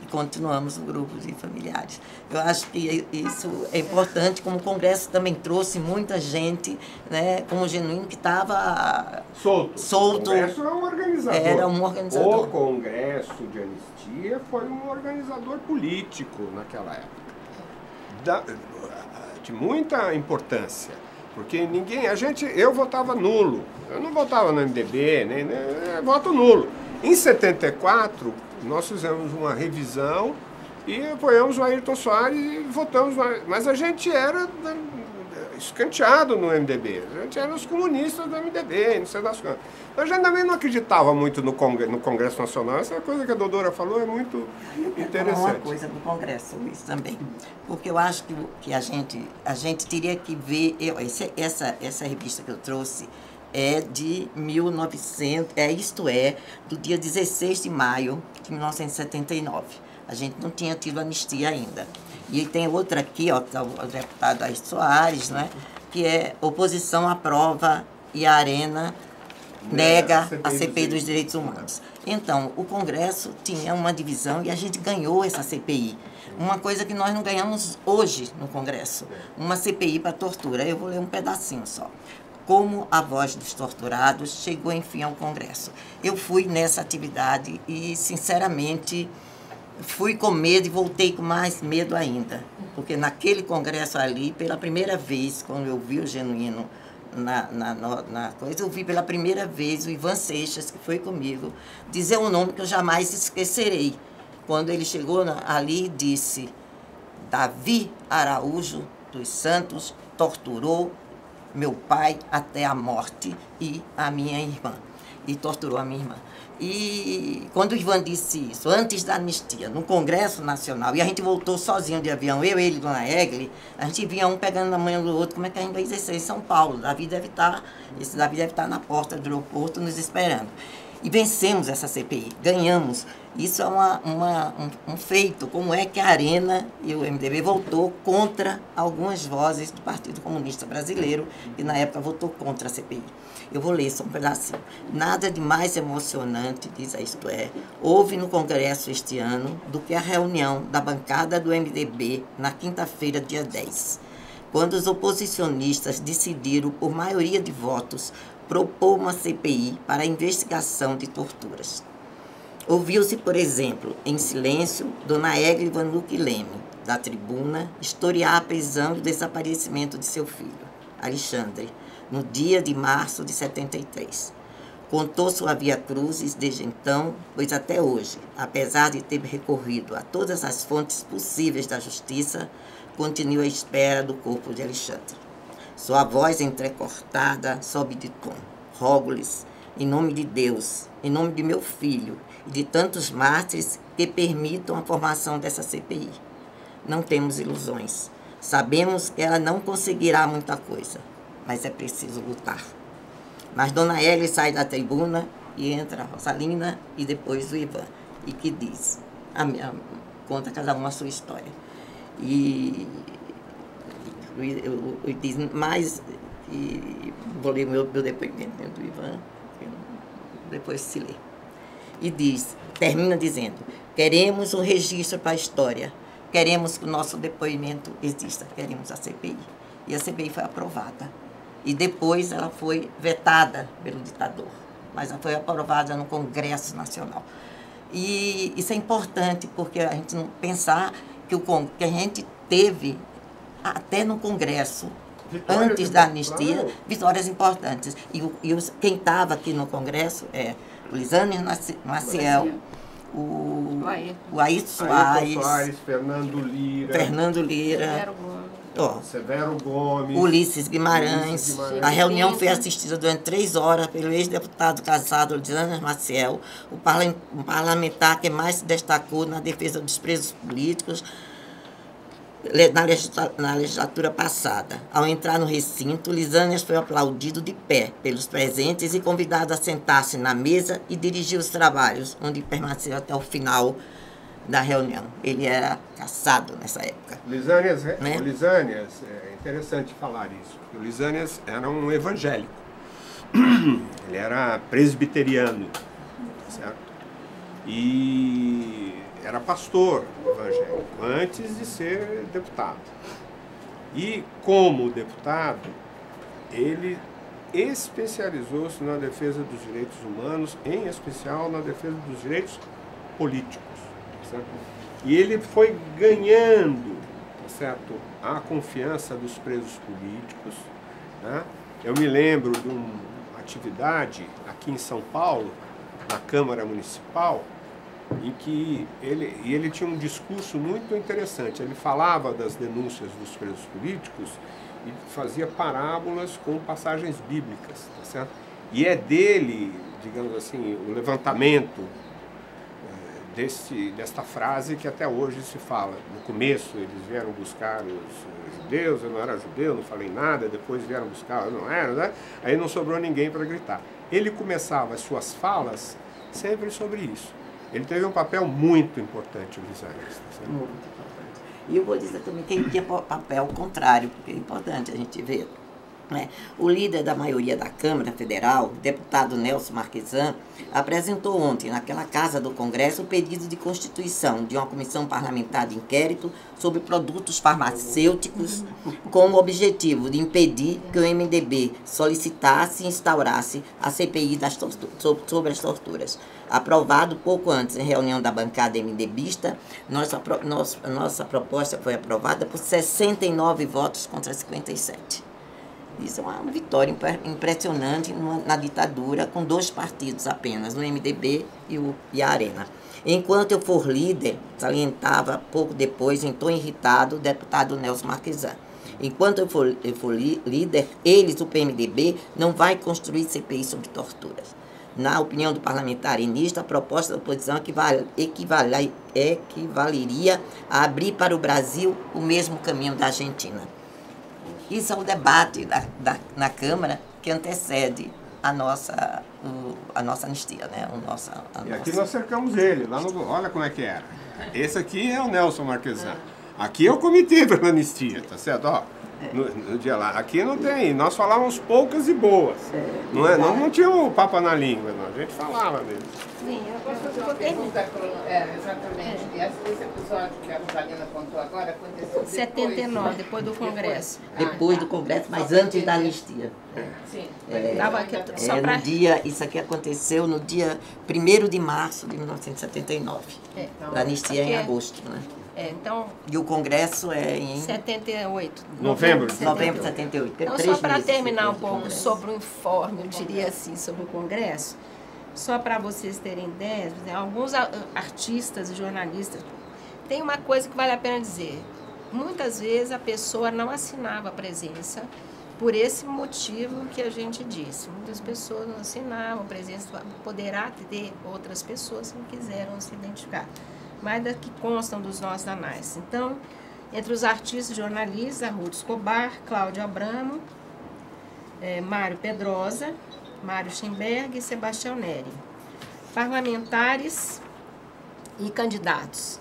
e continuamos o grupo de familiares. Eu acho que isso é importante, como o Congresso também trouxe muita gente, né, como o Genuíno, que estava solto. O Congresso é um organizador. Era um organizador. O Congresso de Anistia foi um organizador político naquela época, de muita importância. Porque eu votava nulo, eu não votava no MDB, nem voto nulo. Em 74, nós fizemos uma revisão e apoiamos o Ayrton Soares e votamos, mas a gente era escanteado no MDB, a gente era os comunistas do MDB, não sei das coisas. A gente também não acreditava muito no Congresso Nacional. Essa coisa que a doutora falou é muito interessante. Uma coisa do Congresso, Luiz, também. Porque eu acho que a gente teria que ver... Essa revista que eu trouxe é de 1900... do dia 16 de maio de 1979. A gente não tinha tido anistia ainda. E tem outra aqui, ó, o deputado Ayrton Soares, né, que é oposição à prova e a Arena nega a CPI dos Direitos Humanos. Então, o Congresso tinha uma divisão e a gente ganhou essa CPI. Uma coisa que nós não ganhamos hoje no Congresso, uma CPI para tortura. Eu vou ler um pedacinho só. Como a voz dos torturados chegou, enfim, ao Congresso. Eu fui nessa atividade e, sinceramente, fui com medo e voltei com mais medo ainda. Porque naquele Congresso ali, pela primeira vez, quando eu vi o Genuíno na coisa, eu vi pela primeira vez o Ivan Seixas, que foi comigo, dizer um nome que eu jamais esquecerei. Quando ele chegou ali e disse: Davi Araújo dos Santos torturou meu pai até a morte e a minha irmã. E torturou a minha irmã. E quando o Ivan disse isso, antes da anistia, no Congresso Nacional, e a gente voltou sozinho de avião, eu, ele e Dona Egli, a gente vinha um pegando na mão do outro, como é que a gente vai exercer em São Paulo? Esse Davi deve estar na porta do aeroporto nos esperando. E vencemos essa CPI, ganhamos. Isso é um feito, como é que a Arena e o MDB voltou contra algumas vozes do Partido Comunista Brasileiro, que na época votou contra a CPI. Eu vou ler só um pedacinho. Nada de mais emocionante, diz a Isto É, houve no Congresso este ano do que a reunião da bancada do MDB na quinta-feira, dia 10, quando os oposicionistas decidiram, por maioria de votos, propor uma CPI para a investigação de torturas. Ouviu-se, por exemplo, em silêncio, Dona Egli Vanucchi Leme, da tribuna, historiar a prisão e o desaparecimento de seu filho, Alexandre, no dia de março de 73. Contou sua via-cruzes desde então, pois até hoje, apesar de ter recorrido a todas as fontes possíveis da justiça, continua à espera do corpo de Alexandre. Sua voz entrecortada sobe de tom. Rogo-lhes, em nome de Deus, em nome de meu filho e de tantos mártires que permitam a formação dessa CPI. Não temos ilusões. Sabemos que ela não conseguirá muita coisa, mas é preciso lutar. Mas Dona Egli sai da tribuna e entra a Rosalina e depois o Ivan, e que diz, conta cada uma a sua história. E eu diz mais, e vou ler meu depoimento do Ivan, depois se lê. E diz, termina dizendo, queremos um registro para a história, queremos que o nosso depoimento exista, queremos a CPI. E a CPI foi aprovada. E depois ela foi vetada pelo ditador, mas ela foi aprovada no Congresso Nacional. E isso é importante, porque a gente não pensar que a gente teve, até no Congresso, vitórias, antes da anistia, claro, vitórias importantes. Quem estava aqui no Congresso é o Lisânias Maciel, o Ayrton Soares, Fernando Lira, Severo Gomes, Ulisses Guimarães. A reunião foi assistida durante 3 horas pelo ex-deputado casado Lisânias Maciel, o parlamentar que mais se destacou na defesa dos presos políticos na legislatura passada. Ao entrar no recinto, Lisânias foi aplaudido de pé pelos presentes e convidado a sentar-se na mesa e dirigir os trabalhos, onde permaneceu até o final da reunião. Ele era caçado nessa época. Lisânias, né? Lisânias, é interessante falar isso, porque o Lisânias era um evangélico. Ele era presbiteriano, certo? E era pastor evangélico, antes de ser deputado. E, como deputado, ele especializou-se na defesa dos direitos humanos, em especial na defesa dos direitos políticos. Certo? E ele foi ganhando, certo, a confiança dos presos políticos. Né? Eu me lembro de uma atividade aqui em São Paulo, na Câmara Municipal, em que ele tinha um discurso muito interessante. Ele falava das denúncias dos presos políticos e fazia parábolas com passagens bíblicas, tá certo? E é dele, digamos assim, o levantamento desta frase que até hoje se fala. No começo eles vieram buscar os judeus, eu não era judeu, não falei nada, depois vieram buscar, eu não era, né? Aí não sobrou ninguém para gritar. Ele começava as suas falas sempre sobre isso. Ele teve um papel muito importante, o Lisânias. Muito importante. E eu vou dizer também que ele tinha papel contrário, porque é importante a gente ver. Né? O líder da maioria da Câmara Federal, o deputado Nelson Marquesan, apresentou ontem, naquela Casa do Congresso, o pedido de constituição de uma comissão parlamentar de inquérito sobre produtos farmacêuticos com o objetivo de impedir que o MDB solicitasse e instaurasse a CPI sobre as torturas. Aprovado pouco antes, em reunião da bancada MDBista, nossa proposta foi aprovada por 69 votos contra 57. Isso é uma vitória impressionante na ditadura, com 2 partidos apenas, no MDB e a Arena. Enquanto eu for líder, salientava pouco depois, em tom irritado, o deputado Nelson Marquesan. Enquanto eu for líder, eles, o PMDB, não vai construir CPI sobre torturas. Na opinião do parlamentarista, a proposta da oposição equivaleria a abrir para o Brasil o mesmo caminho da Argentina. Isso é o debate na Câmara que antecede a nossa anistia, né? E aqui nós cercamos ele, olha como é que era. Esse aqui é o Nelson Marquesan. Aqui é o comitê para a anistia, tá certo? Ó, no dia lá. Aqui não tem, nós falávamos poucas e boas. Não é? Nós não tínhamos papo na língua, não. A gente falava mesmo. Sim, eu Posso fazer uma pergunta? Exatamente. Esse episódio que a Rosalina contou agora aconteceu depois... 79, depois do Congresso. Depois do Congresso, mas antes da anistia. Sim. No dia, isso aqui aconteceu no dia 1º de março de 1979. A anistia é em agosto, né? Então, e o Congresso é em 78. Novembro de 78. Então, só para terminar um pouco sobre o informe, eu diria assim, sobre o Congresso, só para vocês terem ideia, alguns artistas e jornalistas, tem uma coisa que vale a pena dizer. Muitas vezes a pessoa não assinava a presença por esse motivo que a gente disse. Muitas pessoas não assinavam a presença, poderá ter outras pessoas que não quiseram se identificar, mas que constam dos nossos anais. Então, entre os artistas e jornalistas, Ruth Escobar, Cláudio Abramo, Mário Pedrosa, Mário Schemberg e Sebastião Neri. Parlamentares e candidatos.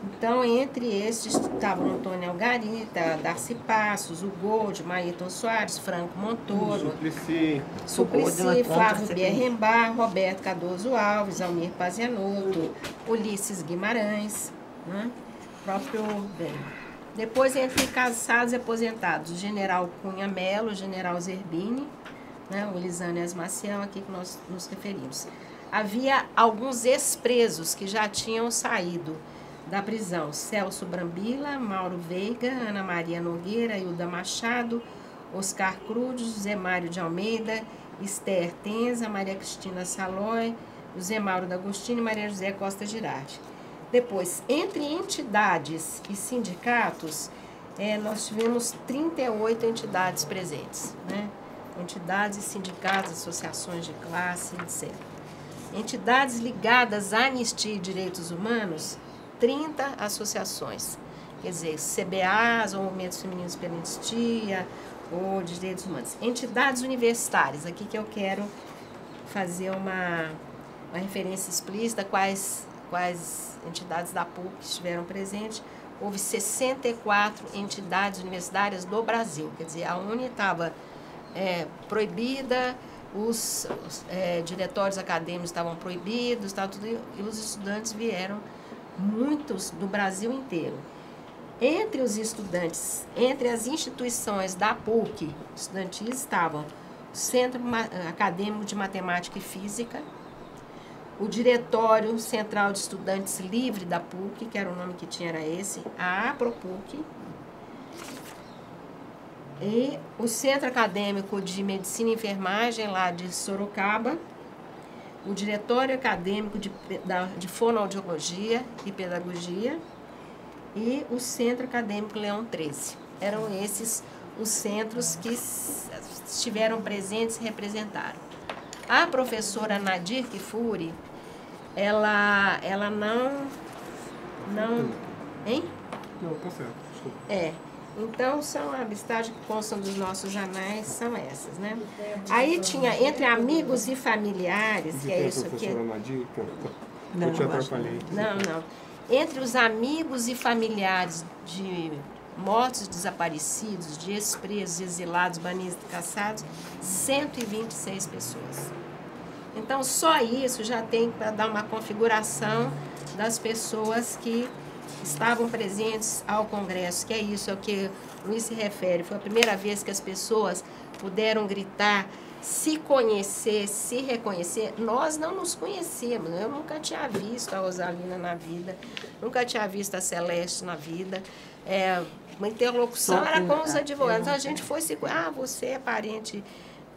Então, entre estes estavam Antônio Algarita, Darcy Passos, Hugo Gold, Maíton Soares, Franco Montoro, Suplicy, Flávio Bierrembar, Roberto Cardoso Alves, Almir Pazianotto, Ulisses Guimarães, né? Próprio bem. Depois, entre casados e aposentados, o general Cunha Melo, o general Zerbini, né? O Elisânia Asmacião, aqui que nós nos referimos. Havia alguns ex-presos que já tinham saído da prisão: Celso Brambila, Mauro Veiga, Ana Maria Nogueira, Hilda Machado, Oscar Cruz, José Mário de Almeida, Esther Tenza, Maria Cristina Salói, José Mauro D'Agostino e Maria José Costa Girardi. Depois, entre entidades e sindicatos, nós tivemos 38 entidades presentes, né? Entidades e sindicatos, associações de classe, etc. Entidades ligadas à anistia e direitos humanos, 30 associações, quer dizer, CBAs, ou Movimentos Femininos pela Anistia, ou de Direitos Humanos. Entidades universitárias, aqui que eu quero fazer uma referência explícita, quais entidades da PUC estiveram presentes. Houve 64 entidades universitárias do Brasil, quer dizer, a UNE estava proibida, os diretórios acadêmicos estavam proibidos, tudo, e os estudantes vieram, muitos do Brasil inteiro. Entre os estudantes, entre as instituições da PUC estudantis estavam o Centro Acadêmico de Matemática e Física, o Diretório Central de Estudantes Livre da PUC, que era o nome que tinha, era esse, a APROPUC, e o Centro Acadêmico de Medicina e Enfermagem, lá de Sorocaba, o Diretório Acadêmico de Fonoaudiologia e Pedagogia e o Centro Acadêmico Leão 13. Eram esses os centros que estiveram presentes e representaram. A professora Nadir Kifuri, ela não... Hein? Não, tá certo, desculpa. Então, são a listagem que constam dos nossos jornais, são essas, né? Aí tinha, entre amigos e familiares, que é isso aqui... Não te atrapalhei. Não. Entre os amigos e familiares de mortos e desaparecidos, de ex-presos, exilados, banidos e caçados, 126 pessoas. Então, só isso já tem para dar uma configuração das pessoas que estavam presentes ao Congresso, que é isso, é o que o Luiz se refere. Foi a primeira vez que as pessoas puderam gritar, se conhecer, se reconhecer. Nós não nos conhecíamos, eu nunca tinha visto a Rosalina na vida, nunca tinha visto a Celeste na vida. Uma interlocução era com os advogados. Então, a gente foi se... você é parente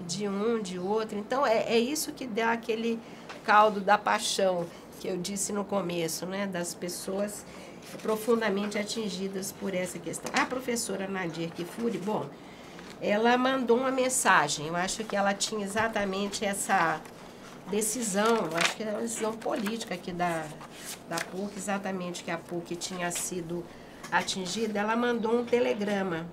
de um, de outro. Então, é isso que dá aquele caldo da paixão que eu disse no começo, né, das pessoas. profundamente atingidas por essa questão. A professora Nadir Kifuri, bom, ela mandou uma mensagem, eu acho que ela tinha exatamente essa decisão, eu acho que era uma decisão política aqui da PUC, exatamente que a PUC tinha sido atingida, ela mandou um telegrama